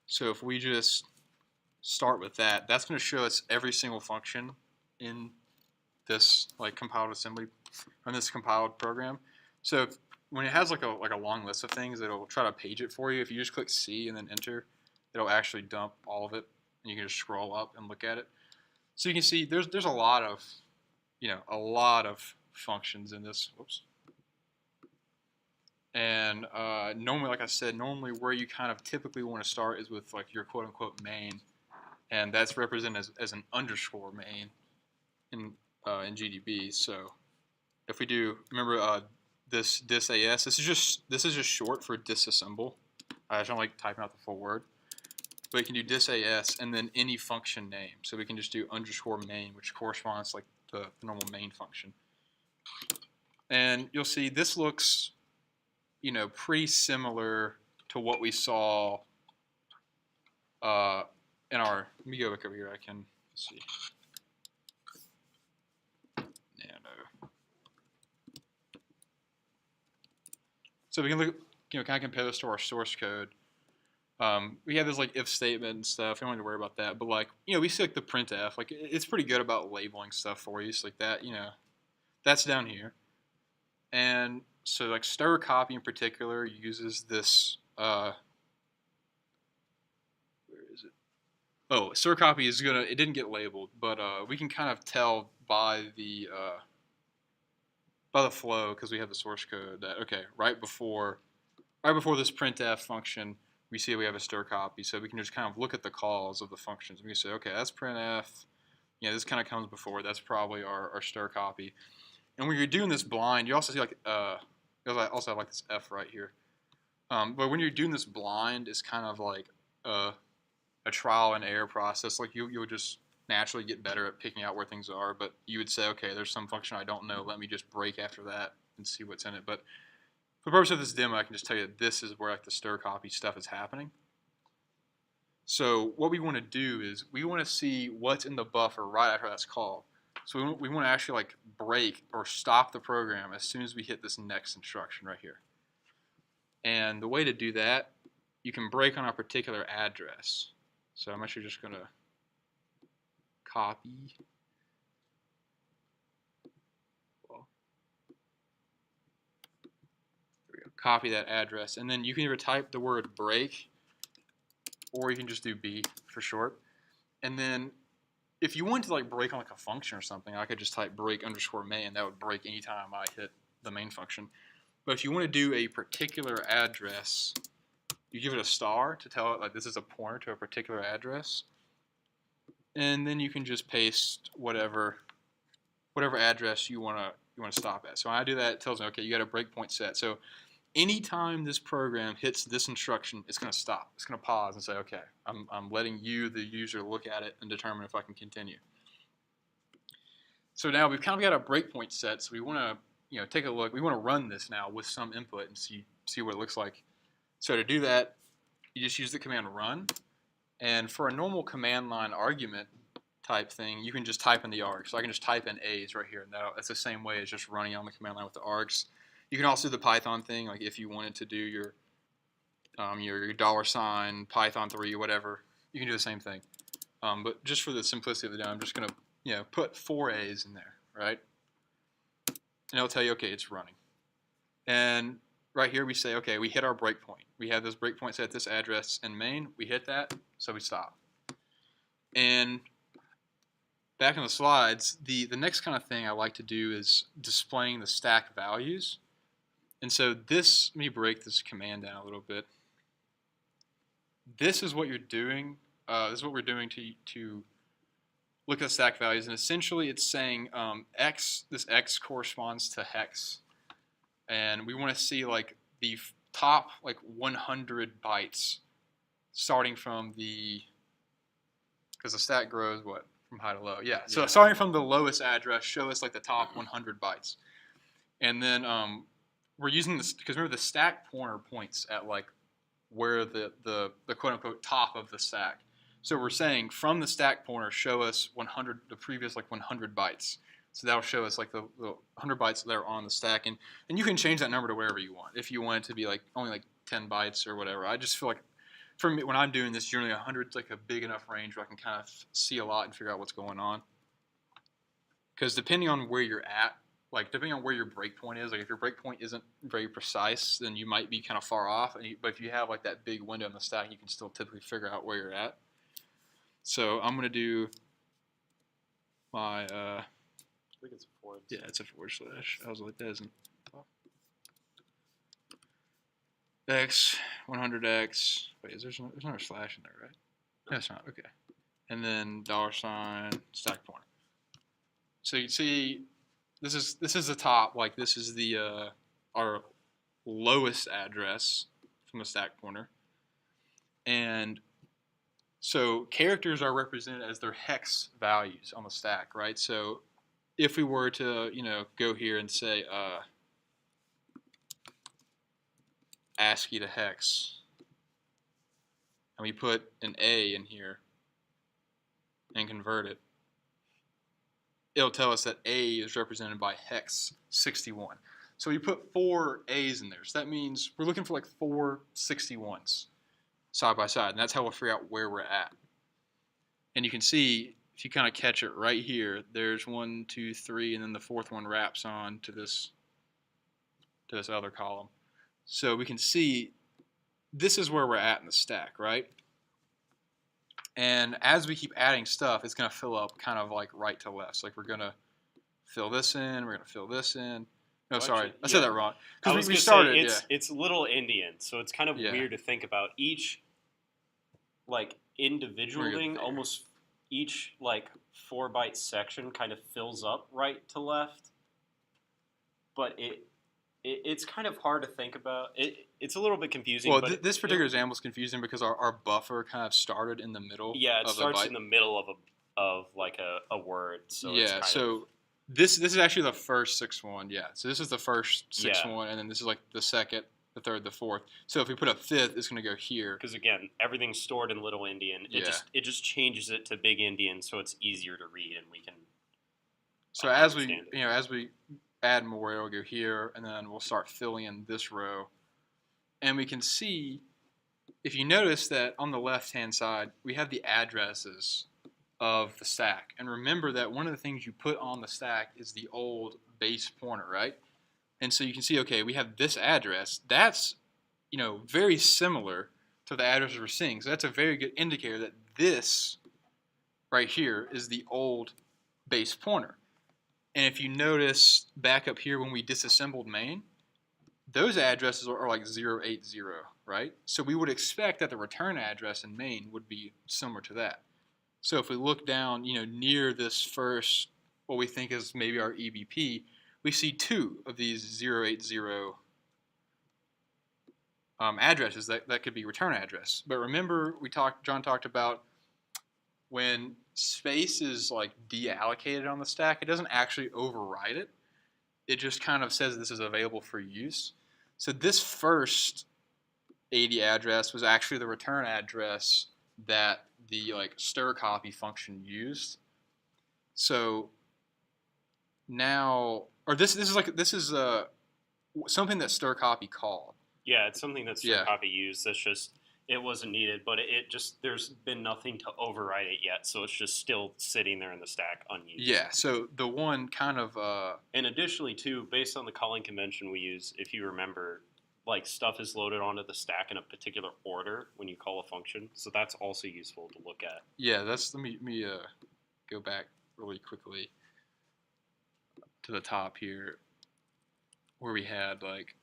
B: So if we just start with that, that's going to show us every single function in this like compiled assembly, or this compiled program. So when it has like a long list of things, it'll try to page it for you. If you just click C and then enter, it'll actually dump all of it, and you can just scroll up and look at it. So you can see there's a lot of functions in this. Whoops. And normally, like I said, where you kind of typically want to start is with like your quote unquote main, and that's represented as an underscore main in GDB. So if we do, remember this dis-as, this is just short for disassemble. I don't like typing out the full word, but you can do dis-as and then any function name. So we can just do underscore main, which corresponds to like the normal main function. And you'll see this looks pretty similar to what we saw in our, let me go back over here, I can see. Nano. So we can look, kind of compare this to our source code. We have this like if statement and stuff, we don't need to worry about that, but like, we see like the printf, like it's pretty good about labeling stuff for you, so like that, that's down here. And so like stir copy in particular uses this, where is it? Oh, stir copy is it didn't get labeled, but we can kind of tell by the flow, because we have the source code, that okay, right before this printf function, we see we have a stir copy, so we can just kind of look at the calls of the functions. We can say, okay, that's printf, this kind of comes before, that's probably our stir copy. And when you're doing this blind, you also see like, I also have like this F right here. But when you're doing this blind, it's kind of like a trial and error process. Like you'll just naturally get better at picking out where things are. But you would say, okay, there's some function I don't know. Let me just break after that and see what's in it. But for the purpose of this demo, I can just tell you that this is where like the stir copy stuff is happening. So what we want to do is we want to see what's in the buffer right after that's called. So we want to actually like break or stop the program as soon as we hit this next instruction right here. And the way to do that, you can break on a particular address. So I'm actually just going to copy. Well, there we go. Copy that address, and then you can either type the word break, or you can just do B for short. And then if you want to like break on like a function or something, I could just type break underscore main. That would break anytime I hit the main function. But if you want to do a particular address, you give it a star to tell it like this is a pointer to a particular address. And then you can just paste whatever address you want to stop at. So when I do that, it tells me, okay, you got a breakpoint set. So anytime this program hits this instruction, it's going to stop. It's going to pause and say, okay, I'm letting you, the user, look at it and determine if I can continue. So now we've kind of got a breakpoint set, so we want to take a look. We want to run this now with some input and see what it looks like. So to do that, you just use the command run. And for a normal command line argument type thing, you can just type in the args. So I can just type in A's right here. And that's the same way as just running on the command line with the args. You can also do the Python thing, like if you wanted to do your $, Python 3, whatever, you can do the same thing. But just for the simplicity of the day, I'm just going to put 4 A's in there, right? And it'll tell you, okay, it's running. And right here we say, okay, we hit our breakpoint. We have this breakpoint set at this address in main. We hit that, so we stop. And back in the slides, the next kind of thing I like to do is displaying the stack values. And so this, let me break this command down a little bit. This is what you're doing. This is what we're doing to look at the stack values. And essentially it's saying this X corresponds to hex. And we want to see like the top like 100 bytes starting from because the stack grows what? From high to low. Yeah. So starting from the lowest address, show us like the top 100 bytes. And then we're using this because remember the stack pointer points at like where the quote unquote top of the stack. So we're saying from the stack pointer, show us the previous like 100 bytes. So that'll show us like the 100 bytes that are on the stack, and you can change that number to wherever you want. If you want it to be like only like 10 bytes or whatever, I just feel like for me when I'm doing this, generally 100 is like a big enough range where I can kind of see a lot and figure out what's going on. Because depending on where you're at, like depending on where your breakpoint is, like if your breakpoint isn't very precise, then you might be kind of far off. But if you have like that big window in the stack, you can still typically figure out where you're at. So I'm gonna do my
A: I think it's a forward.
B: yeah, it's a /. I was like, that isn't. X 100x. Wait, there's not a slash in there, right? No, it's not. Okay. And then $, stack pointer. So you see, this is the top. Like this is the our lowest address from the stack pointer, and so characters are represented as their hex values on the stack, right? So if we were to, go here and say ASCII to hex, and we put an A in here and convert it, it'll tell us that A is represented by hex 61. So we put 4 A's in there. So that means we're looking for like 4 61s side by side, and that's how we'll figure out where we're at. And you can see, if you kind of catch it right here, there's 1, 2, 3, and then the 4th one wraps on to this other column. So we can see this is where we're at in the stack, right? And as we keep adding stuff, it's going to fill up kind of like right to left. So like we're going to fill this in, we're going to fill this in. No, sorry, I said that wrong.
A: Because we started, it's little Indian, so it's kind of weird to think about each like individual thing. Almost each like 4-byte section kind of fills up right to left, but it's kind of hard to think about. It's a little bit confusing.
B: Well,
A: but
B: this particular example is confusing because our buffer kind of started in the middle.
A: Yeah, it starts in the middle of like a word. So
B: yeah, this is actually the first 6-1. Yeah, so this is the first 6-1, and then this is like the second, the third, the fourth. So if we put a 5th, it's going to go here.
A: Because again, everything's stored in Little Indian. It just changes it to Big Indian, so it's easier to read, and we can.
B: So as we add more, it'll go here, and then we'll start filling in this row, and we can see, if you notice that on the left-hand side, we have the addresses of the stack. And remember that one of the things you put on the stack is the old base pointer, right? And so you can see, okay, we have this address. That's, very similar to the addresses we're seeing. So that's a very good indicator that this right here is the old base pointer. And if you notice back up here when we disassembled main, those addresses are like 080, right? So we would expect that the return address in main would be similar to that. So if we look down, near this first, what we think is maybe our EBP, we see 2 of these 080 addresses that could be return address. But remember, John talked about when space is like deallocated on the stack, it doesn't actually override it. It just kind of says this is available for use. So this first 80 address was actually the return address that the like stir copy function used. So now, or this is something that stir copy called.
A: Yeah, it's something that
B: Yeah.
A: copy used. That's just it wasn't needed, but it just there's been nothing to override it yet, so it's just still sitting there in the stack unused.
B: Yeah. So the one kind of
A: and additionally too, based on the calling convention we use, if you remember, like stuff is loaded onto the stack in a particular order when you call a function, so that's also useful to look at.
B: Yeah, let me go back really quickly to the top here where we had like,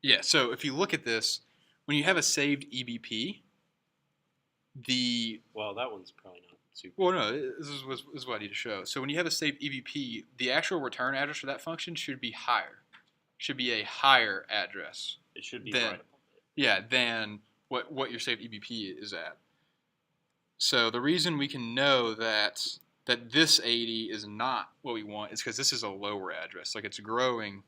B: yeah, so if you look at this, when you have a saved EBP,
A: well, that one's probably not super.
B: Well, no, this is what I need to show. So when you have a saved EBP, the actual return address for that function should be higher. Should be a higher address.
A: It should be right above it.
B: Yeah, than what your saved EBP is at. So the reason we can know that this 80 is not what we want is because this is a lower address. Like it's growing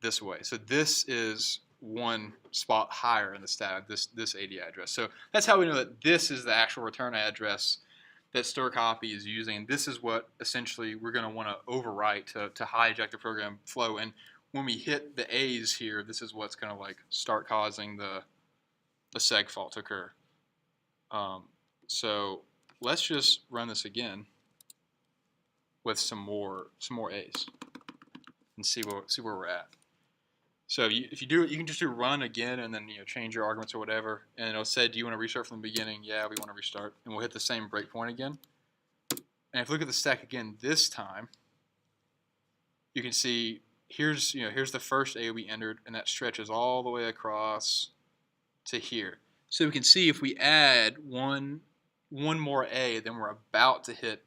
B: this way. So this is one spot higher in the stack, this 80 address. So that's how we know that this is the actual return address that stir copy is using. This is what essentially we're going to want to overwrite to hijack the program flow. And when we hit the A's here, this is what's going to like start causing the seg fault to occur. So let's just run this again with some more A's and see where we're at. So if you do it, you can just do run again and then change your arguments or whatever, and it'll say, do you want to restart from the beginning? Yeah, we want to restart, and we'll hit the same breakpoint again. And if you look at the stack again this time, you can see here's the first A we entered, and that stretches all the way across to here. So we can see if we add one more A, then we're about to hit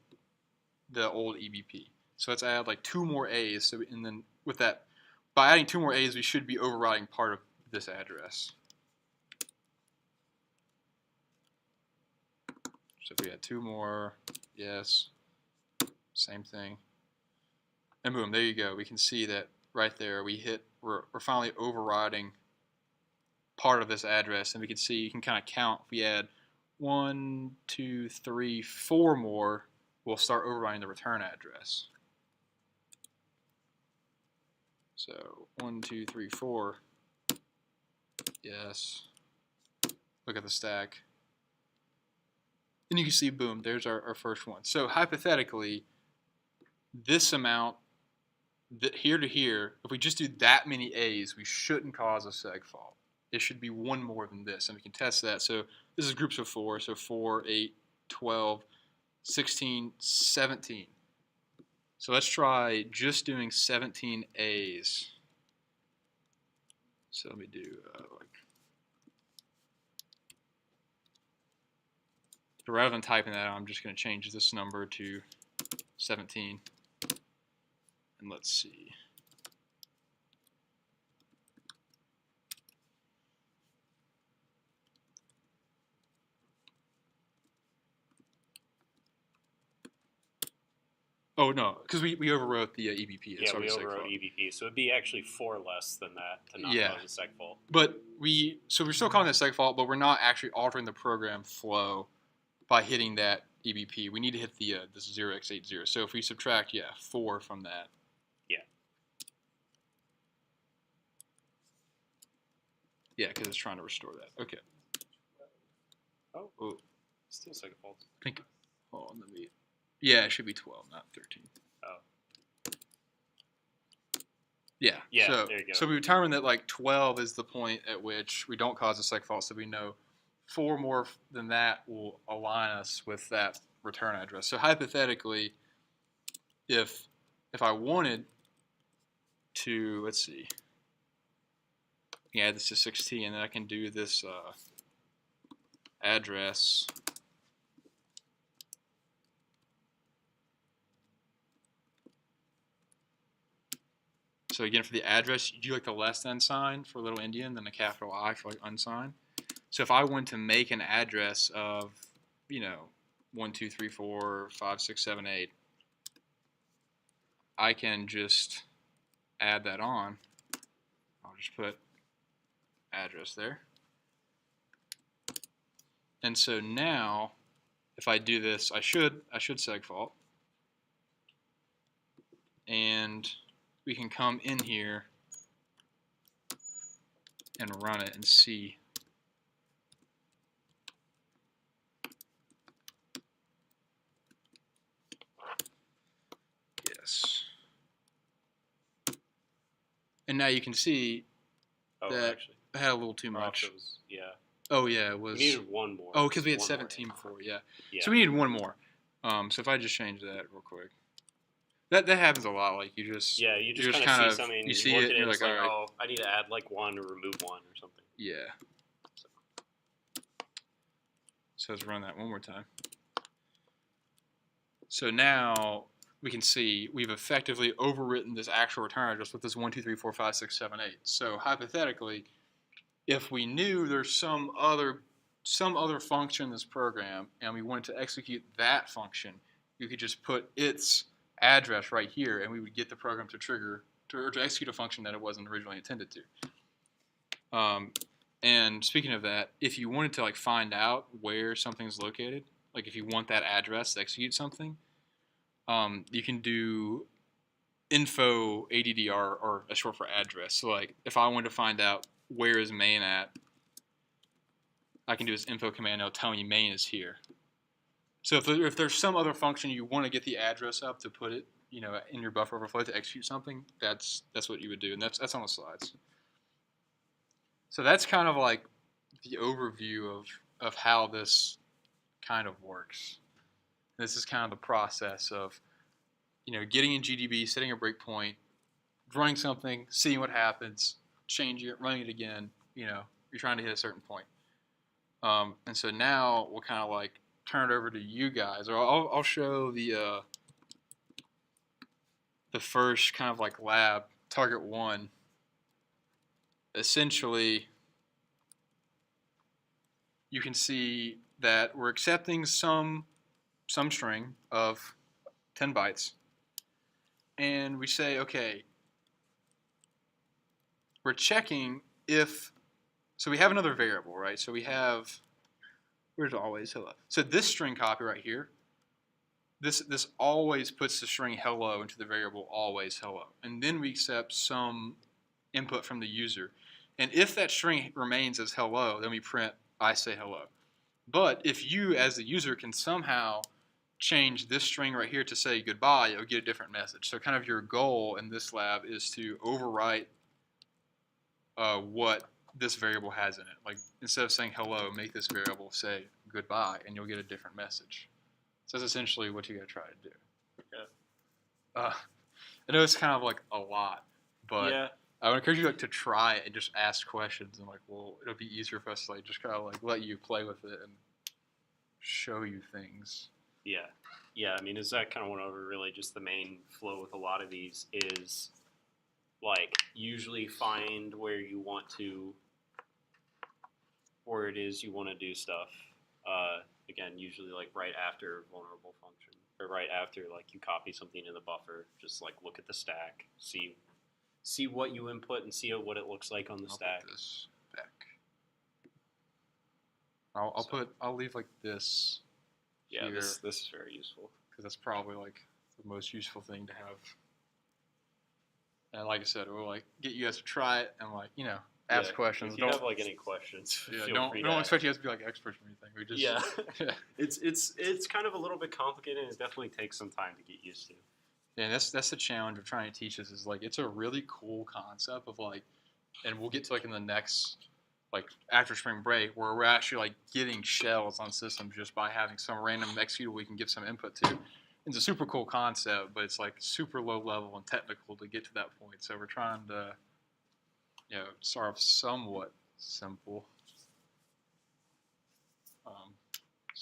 B: the old EBP. So let's add like 2 more A's. And then with that, by adding 2 more A's, we should be overriding part of this address. So if we add 2 more, yes, same thing. And boom, there you go. We can see that right there. We're finally overriding part of this address, and we can see you can kind of count. If we add 1, 2, 3, 4 more, we'll start overriding the return address. So 1, 2, 3, 4. Yes. Look at the stack. Then you can see, boom, there's our first one. So hypothetically, this amount, here to here, if we just do that many A's, we shouldn't cause a seg fault. It should be 1 more than this, and we can test that. So this is groups of 4, so 4, 8, 12, 16, 17. So let's try just doing 17 A's. So let me do so rather than typing that out, I'm just going to change this number to 17. And let's see. Oh, no, because we overwrote the EBP.
A: Yeah, we overwrote EBP, so it'd be actually 4 less than that to not cause a seg fault.
B: But we're still calling it a seg fault, but we're not actually altering the program flow by hitting that EBP. We need to hit the this 0x80. So if we subtract, 4 from that.
A: Yeah.
B: Yeah, because it's trying to restore that. Okay.
A: Oh. Still seg fault.
B: Hold on, let me. Yeah, it should be 12, not 13.
A: Oh.
B: Yeah.
A: Yeah, there you go.
B: So we determined that like 12 is the point at which we don't cause a seg fault, so we know 4 more than that will align us with that return address. So hypothetically, if I wanted to, let's see, add this to 16, and then I can do this address. So again, for the address, you do like the less than sign for little endian, then a capital I for like unsigned. So if I want to make an address of, 1, 2, 3, 4, 5, 6, 7, 8, I can just add that on. I'll just put address there. And so now, if I do this, I should segfault. And we can come in here and run it and see. Yes. And now you can see that
A: actually,
B: I had a little too much.
A: Yeah.
B: Oh yeah, it was.
A: We needed one more.
B: Oh, because we had
A: One
B: 17
A: more.
B: before, yeah.
A: Yeah.
B: So we needed one more. So if I just change that real quick, that happens a lot. Like you just
A: you just kind of see something.
B: You see
A: look
B: it,
A: at
B: and you're
A: it's
B: like, all right.
A: oh, I need to add like one or remove one or something.
B: Yeah. So let's run that one more time. So now we can see we've effectively overwritten this actual return address with this 1, 2, 3, 4, 5, 6, 7, 8. So hypothetically, if we knew there's some other function in this program and we wanted to execute that function, you could just put its address right here and we would get the program to trigger or to execute a function that it wasn't originally intended to. And speaking of that, if you wanted to like find out where something's located, like if you want that address to execute something, you can do info ADDR, or a short for address. So like if I wanted to find out where is main at, I can do this info command. It'll tell me main is here. So if there's some other function you want to get the address up to put it, in your buffer overflow to execute something, that's what you would do, and that's on the slides. So that's kind of like the overview of how this kind of works. This is kind of the process of, getting in GDB, setting a breakpoint, running something, seeing what happens, changing it, running it again. You're trying to hit a certain point. And so now we'll kind of like turn it over to you guys, or I'll show the first kind of like lab, target 1. Essentially, you can see that we're accepting some string of 10 bytes, and we say, okay, we're checking if, so we have another variable, right? So we have, where's always hello? So this string copy right here, this always puts the string hello into the variable always hello, and then we accept some input from the user. And if that string remains as hello, then we print I say hello. But if you as the user can somehow change this string right here to say goodbye, you'll get a different message. So kind of your goal in this lab is to overwrite what this variable has in it. Like instead of saying hello, make this variable say goodbye, and you'll get a different message. So that's essentially what you got to try to do.
A: Yeah.
B: I know it's kind of like a lot, but
A: yeah.
B: I would encourage you to try it and just ask questions, and it'll be easier for us to just kind of let you play with it and show you things.
A: Yeah. I mean, is that kind of went over really just the main flow with a lot of these is usually find where it is you want to do stuff. Again, usually right after vulnerable function, or right after you copy something in the buffer, just look at the stack, see what you input and see what it looks like on the stack.
B: Put this back. I'll leave this.
A: Yeah,
B: here,
A: this is very useful
B: because that's probably the most useful thing to have. And like I said, we'll get you guys to try it and ask questions.
A: If you have any questions, feel free.
B: Don't expect you guys to be experts or anything. We just
A: It's kind of a little bit complicated, and it definitely takes some time to get used to.
B: Yeah, that's the challenge of trying to teach this is it's a really cool concept of and we'll get to in the next after spring break where we're actually getting shells on systems just by having some random executable we can give some input to. It's a super cool concept, but it's super low level and technical to get to that point. So we're trying to start off somewhat simple.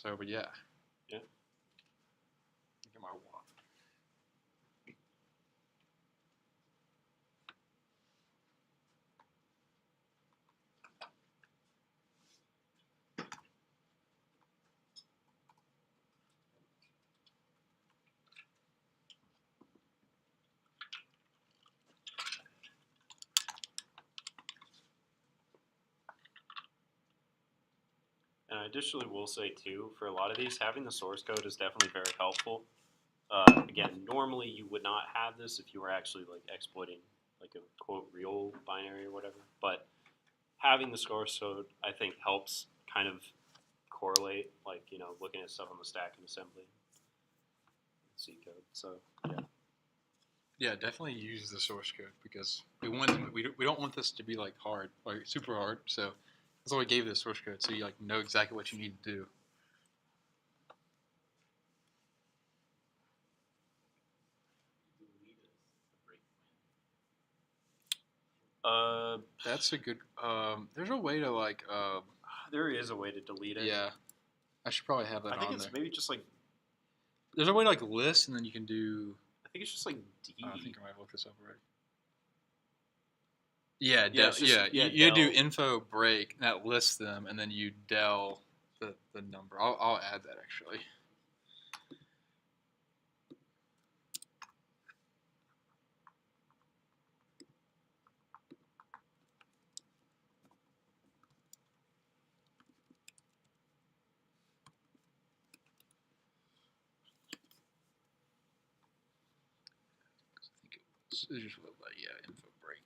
B: But yeah.
A: Yeah.
B: Get my water.
A: I additionally will say too, for a lot of these, having the source code is definitely very helpful. Again, normally you would not have this if you were actually like exploiting like a quote real binary or whatever. But having the source code, I think, helps kind of correlate, like looking at stuff on the stack and assembly, C code. So yeah.
B: Yeah, definitely use the source code because we don't want this to be like hard, like super hard. So that's why we gave the source code, so you like know exactly what you need to do. That's a good. There's a way to like.
A: There is a way to delete it.
B: Yeah, I should probably have that
A: I think
B: on
A: it's
B: there.
A: maybe just like.
B: There's a way to like list, and then you can do.
A: I think it's just like D.
B: I think I might have looked this up already. Yeah,
A: Yeah, it's just- yeah,
B: you do
A: del.
B: info break that lists them, and then you del the number. I'll add that actually. I think it was just info break.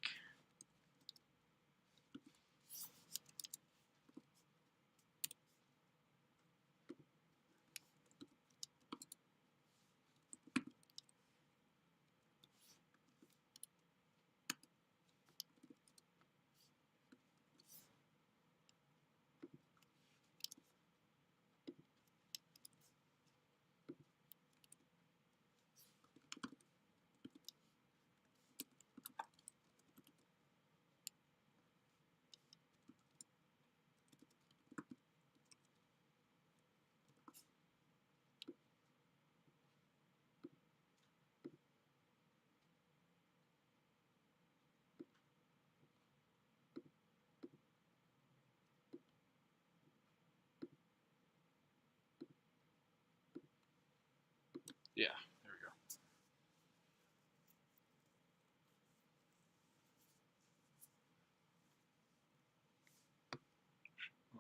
B: Yeah, there we go.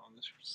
B: On this from.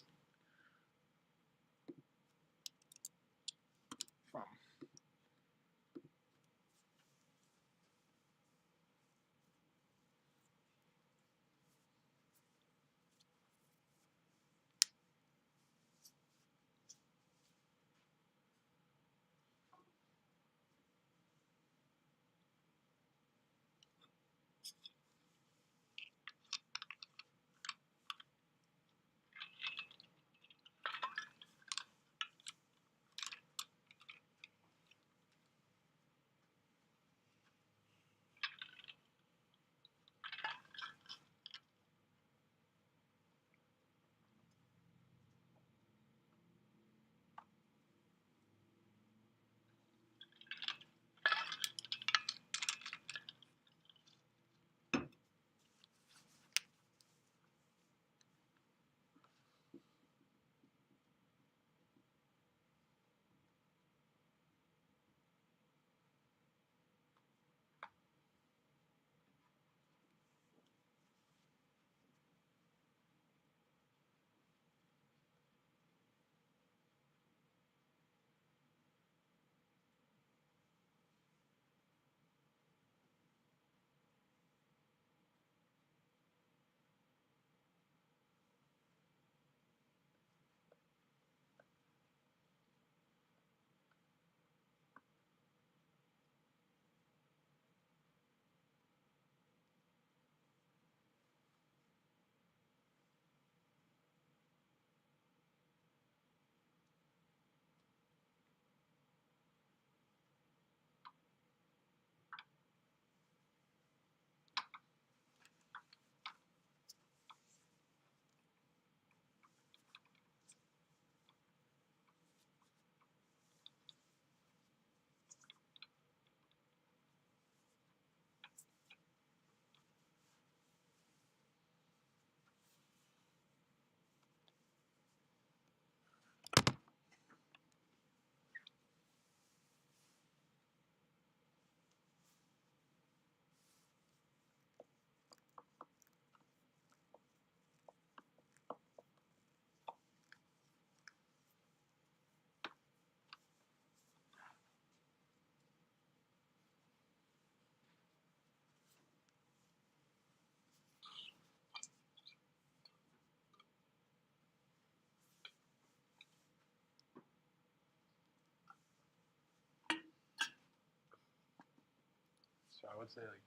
B: So I would say like,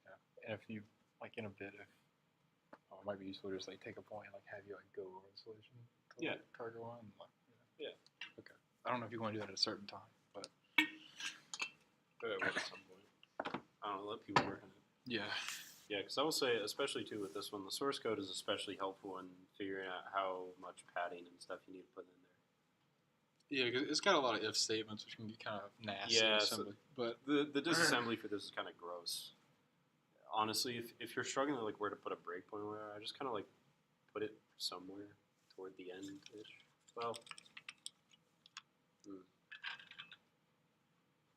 B: yeah. And if you like in a bit, if it might be useful to just like take a point and like have you like go over the solution to
A: Yeah.
B: like, target one. And, like,
A: Yeah.
B: Okay. I don't know if you want to do that at a certain time, but
A: At some point. I don't know, let people work on it.
B: yeah.
A: Yeah, because I will say, especially too with this one, the source code is especially helpful in figuring out how much padding and stuff you need to put in there.
B: Yeah, because it's got a lot of if statements, which can be kind of nasty
A: Yeah,
B: in
A: so
B: assembly. But
A: The disassembly for this is kind of gross. Honestly, if you're struggling like where to put a breakpoint or whatever, I just kind of like put it somewhere toward the end-ish. Well,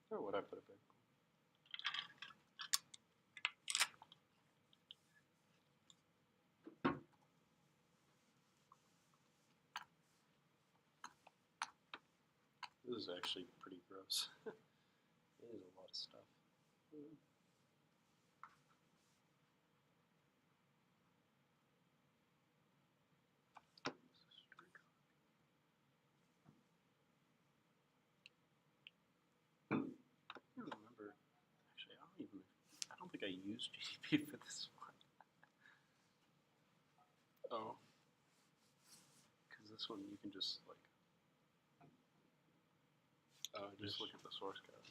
A: where would I put a breakpoint? This is actually pretty gross. It is a lot of stuff. I don't remember. Actually, I don't think I used GDP for this one.
B: oh,
A: Because this one you can just like just look at the source code.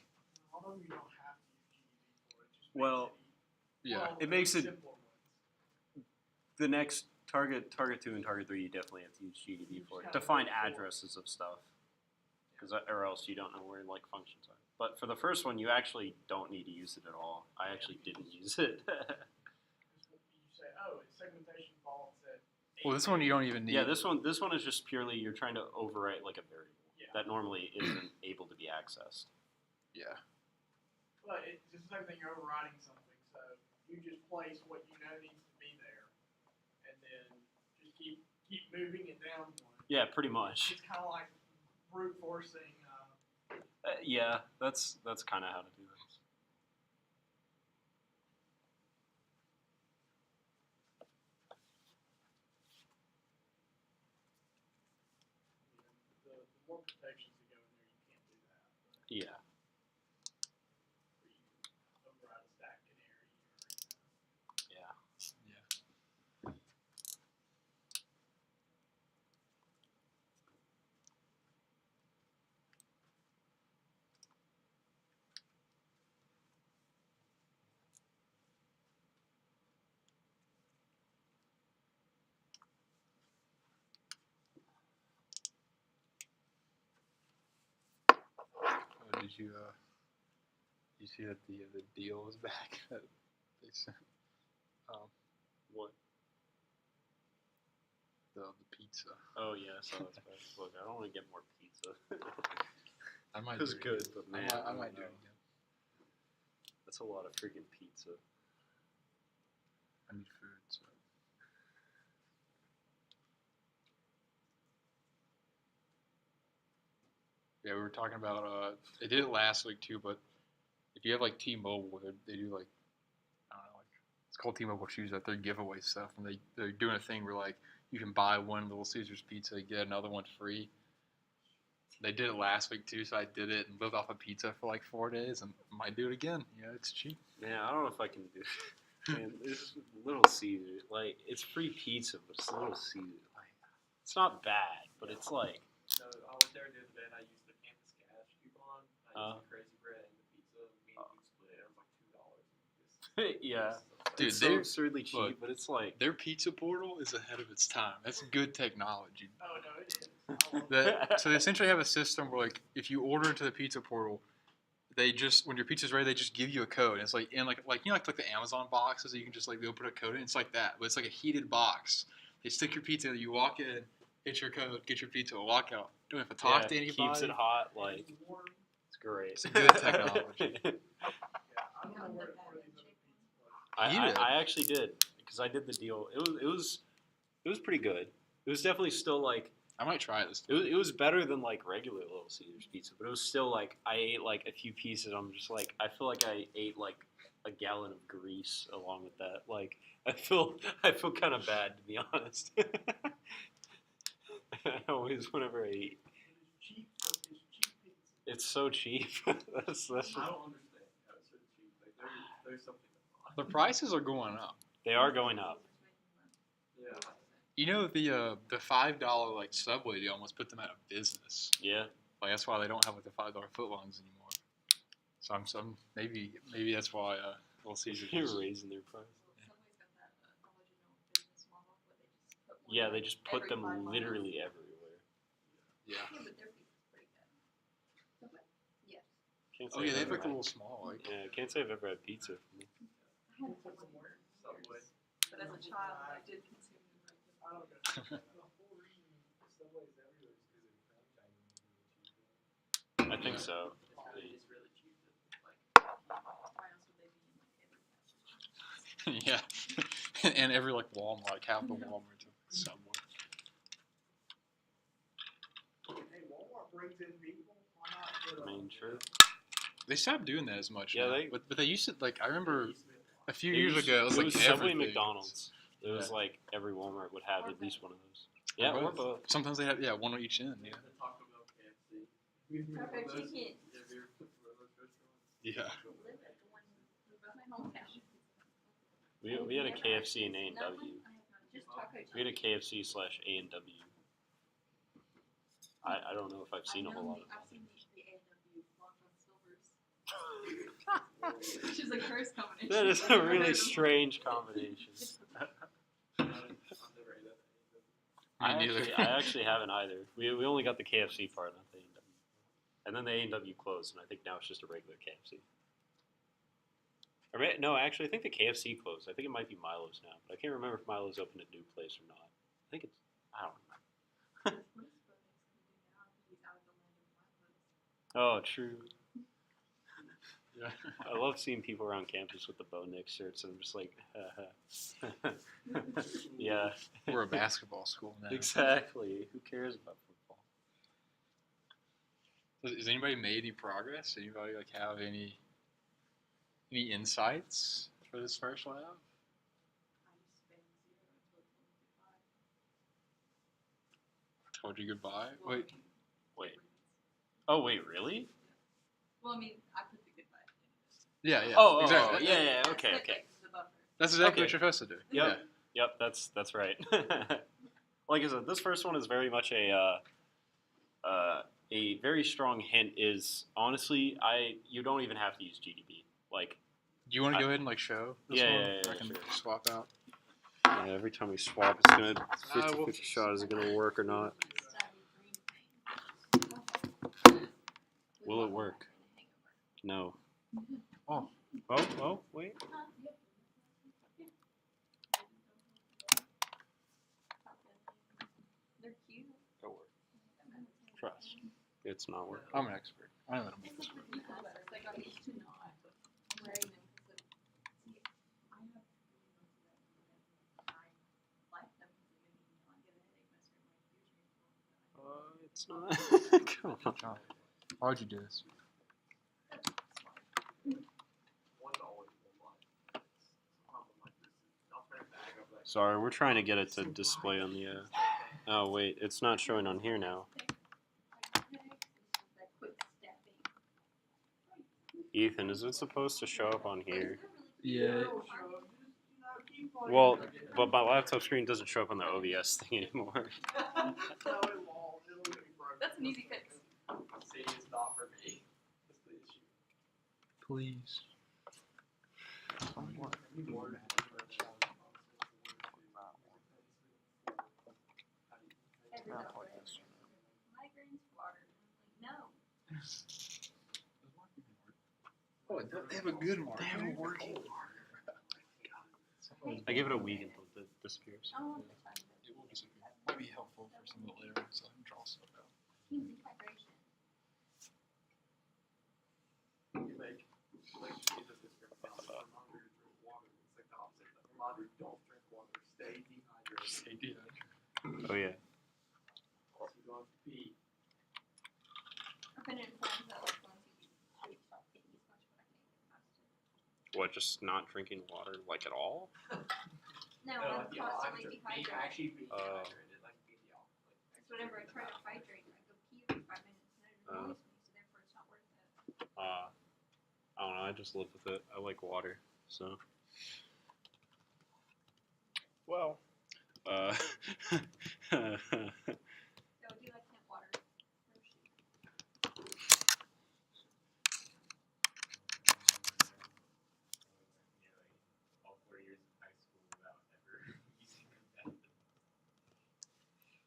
C: Although you don't have to use GDB for it, just
A: Well,
B: yeah.
A: it makes it
C: simpler ones.
A: the next target 2 and target 3. You definitely have to use GDB for it to find addresses of stuff, or else you don't know where like functions are. But for the first one, you actually don't need to use it at all. I actually didn't use it.
C: You say, oh, it's segmentation faults at.
B: Well, this one you don't even need.
A: Yeah, this one is just purely you're trying to overwrite like a variable that normally isn't able to be accessed.
B: Yeah.
C: But it's the same thing, you're overriding something, so you just place what you know needs to be there, and then just keep moving it down one.
A: Yeah, pretty much.
C: It's kind of like brute forcing.
A: Yeah, that's kind of how to do this.
C: The more protections that go in there, you can't do that. But
A: Yeah.
C: where you override a stack canary.
A: Yeah.
B: Yeah. Oh, did you see that the deal was back that they sent?
A: What?
B: The pizza.
A: Oh yeah, so that's bad. Look, I don't want to get more pizza.
B: I might.
A: It was
B: do it
A: good,
B: again.
A: but man,
B: I might do it
A: know.
B: again.
A: That's a lot of freaking pizza.
B: I need food, so. Yeah, we were talking about. They did it last week too, but if you have like T-Mobile, they do like, I don't know, like it's called T-Mobile Choose That. They're giveaway stuff, and they're doing a thing where like you can buy one Little Caesars pizza, get another one free. They did it last week too, so I did it and lived off of pizza for like 4 days, and might do it again. Yeah, it's cheap.
A: Man, I don't know if I can do it. Man, it's Little Caesar. Like, it's free pizza, but it's Little Caesar. Like, it's not bad, but it's like.
D: No, I went there the other day and I used the Campus Cash coupon. I used the Crazy Bread and the pizza. Me and you split it. It was like $2.
A: Yeah.
B: Dude,
A: It's so
B: they're
A: absurdly cheap,
B: look,
A: but it's like.
B: their pizza portal is ahead of its time. That's good technology.
C: Oh no, it is. I love
B: So they essentially have a system where like if you order into the pizza portal, they just when your pizza's ready, they just give you a code. It's like in like you know like the Amazon boxes that you can just like go put a code in. It's like that, but it's like a heated box. They stick your pizza in, you walk in, hit your code, get your pizza, walk out. Don't have to talk to anybody.
A: Keeps it hot. Like,
C: It's warm.
A: it's great.
B: It's good technology.
C: Yeah, I don't know where these other pizza places.
A: I,
B: You did.
A: I actually did because I did the deal. It was pretty good. It was definitely still like
B: I might try this.
A: it was better than like regular Little Caesars pizza, but it was still like I ate like a few pieces. I'm just like I feel like I ate like a gallon of grease along with that. Like I feel kind of bad to be honest. I always whenever I eat,
C: It's cheap. It's cheap pizza.
A: it's so cheap. that's
D: I don't understand how it's so cheap. Like, There's something
B: The prices are going up.
A: They are going up.
D: Yeah.
B: You know the $5 like Subway deal almost put them out of business.
A: Yeah.
B: Like that's why they don't have like the $5 footlongs anymore. So I'm maybe that's why Little Caesars.
A: You're
B: is-
A: raising their price.
E: Subway's got that business model where they just put one
A: Yeah, they just put
E: every
A: them
E: 5 miles.
A: literally everywhere.
B: Yeah.
E: Yeah, but their pizza's pretty good. Subway? Yes.
A: Can't
B: Oh
A: say
B: yeah, they
A: I've
B: have like a
A: ever
B: little
A: had-
B: small like.
A: Yeah, I can't say I've ever had pizza.
E: I haven't had one
C: Somewhere.
E: in
C: Subway.
E: years, but as a child, I did consume them regularly.
C: I don't know.
D: The whole reason Subway's everywhere is because they're franchising really cheap.
A: I think so.
D: It's really cheap. Like,
E: Why else would they be in like every fast food?
B: Yeah. And every like Walmart, like half the Walmart to Subway.
C: Hey, Walmart brings in people. Why not put
A: I mean, true.
B: They stopped doing that as much.
A: Yeah,
B: now.
A: they-
B: But they used to like I remember a few
A: It
B: years
A: used-
B: ago it was like
A: Subway
B: everything.
A: McDonald's. It was
B: Yeah.
A: like every Walmart would have
E: Or
A: at least one of those.
B: Or
A: Yeah, or
B: both.
A: both.
B: Sometimes they have one on each end. Yeah.
D: the Taco Bell, KFC.
E: Taco chicken.
D: Have you ever been to one of those restaurants?
B: Yeah.
E: I live at the one above my hometown.
A: We had a KFC and A&W.
E: No, I have not. Just taco
A: We had a
E: chicken.
A: KFC / A&W. I don't know if I've seen a whole lot of
E: I've seen the A&W Long John Silver's. Which is a curse combination.
A: That is
E: I've
A: a
E: never
A: really
E: heard of.
A: strange combination.
D: I've never ate that.
B: Me neither.
A: I actually haven't either. We only got the KFC part, not the A&W. And then the A&W closed, and I think now it's just a regular KFC. No, actually, I think the KFC closed. I think it might be Milo's now, but I can't remember if Milo's opened a new place or not. I think it's. I don't know.
E: What is Bo Nix gonna do now? He's out of the land of Milo's.
A: Oh, true.
B: Yeah.
A: I love seeing people around campus with the Bo Nix shirts, and I'm just like, yeah,
B: We're a basketball school now.
A: exactly. Who cares about football?
B: Has anybody made any progress? Anybody like have any insights for this first lab?
E: I just spammed 0 until it told me
B: Told
E: goodbye.
B: you goodbye.
E: Well, I
B: Wait,
E: mean,
A: Wait.
E: difference.
A: Oh, wait, really?
E: Well, I mean, I put the goodbye at the end of it.
B: yeah.
A: Oh,
B: exactly.
A: yeah,
E: That's
A: okay,
E: the-
A: okay.
E: the buffer.
B: That's exactly
A: Okay.
B: what you're supposed to do.
A: Yep. Yep, that's right. Like I said, this first one is very much a very strong hint. Is honestly, you don't even have to use GDB. Like,
B: Do you want to go ahead and like show this
A: Yeah,
B: one?
A: yeah, yeah,
B: I can
A: sure.
B: swap out.
A: yeah, every time we swap, it's gonna 50-50
B: we'll-
A: shot. Is it gonna work or not? Will it work? No.
B: Oh.
A: Oh, wait.
E: They're cute.
A: It'll work. Trust. It's not working.
B: I'm an expert. I know how to make this work.
E: Like I used to not wearing them because see, I have I like them because they make me not get a headache. My
A: It's not. Come on.
B: John, why would you do this?
D: One always will lie. It's a problem like this. I'll turn it back. I'll be like,
A: Sorry, we're trying to get it to display on the. Oh wait, it's not showing on here now. Ethan, is it supposed to show up on here?
B: Yeah.
A: Well, but my laptop screen doesn't show up on the OBS thing anymore.
C: No, it won't. It'll be broken.
E: That's an easy fix.
D: see, it's not for me. That's the issue.
B: Please.
E: Migraines, water. No.
B: Oh, they have a good marker.
A: They have a working I give it a week until it disappears.
E: Oh,
B: It will disappear. Might be helpful for some of the later, so I can draw stuff out.
E: dehydration.
D: Like Jesus described thermometer drink water. It's like the opposite. The thermometer don't drink water. Stay dehydrated.
B: Stay dehydrated.
A: Oh yeah.
D: Also, you don't have to pee.
E: I've been informed that like once you stop eating as much, but I can't get past it.
A: What? Just not drinking water like at all?
E: No, I'm
D: the
E: constantly
D: opposite. Being
E: dehydrated.
D: actually being dehydrated, like being the opposite.
E: So whenever I try to hydrate, I go pee every 5 minutes, and it annoys me. So therefore, it's not worth it.
A: I don't know. I just live with it. I like water. So,
C: Well,
A: uh,
E: So do you like tap water? Or shoot?
D: All 4 years of high school without ever using that.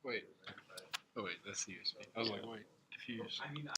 B: Wait. Oh wait, that's the USB. I was like, wait, confused.
D: I mean,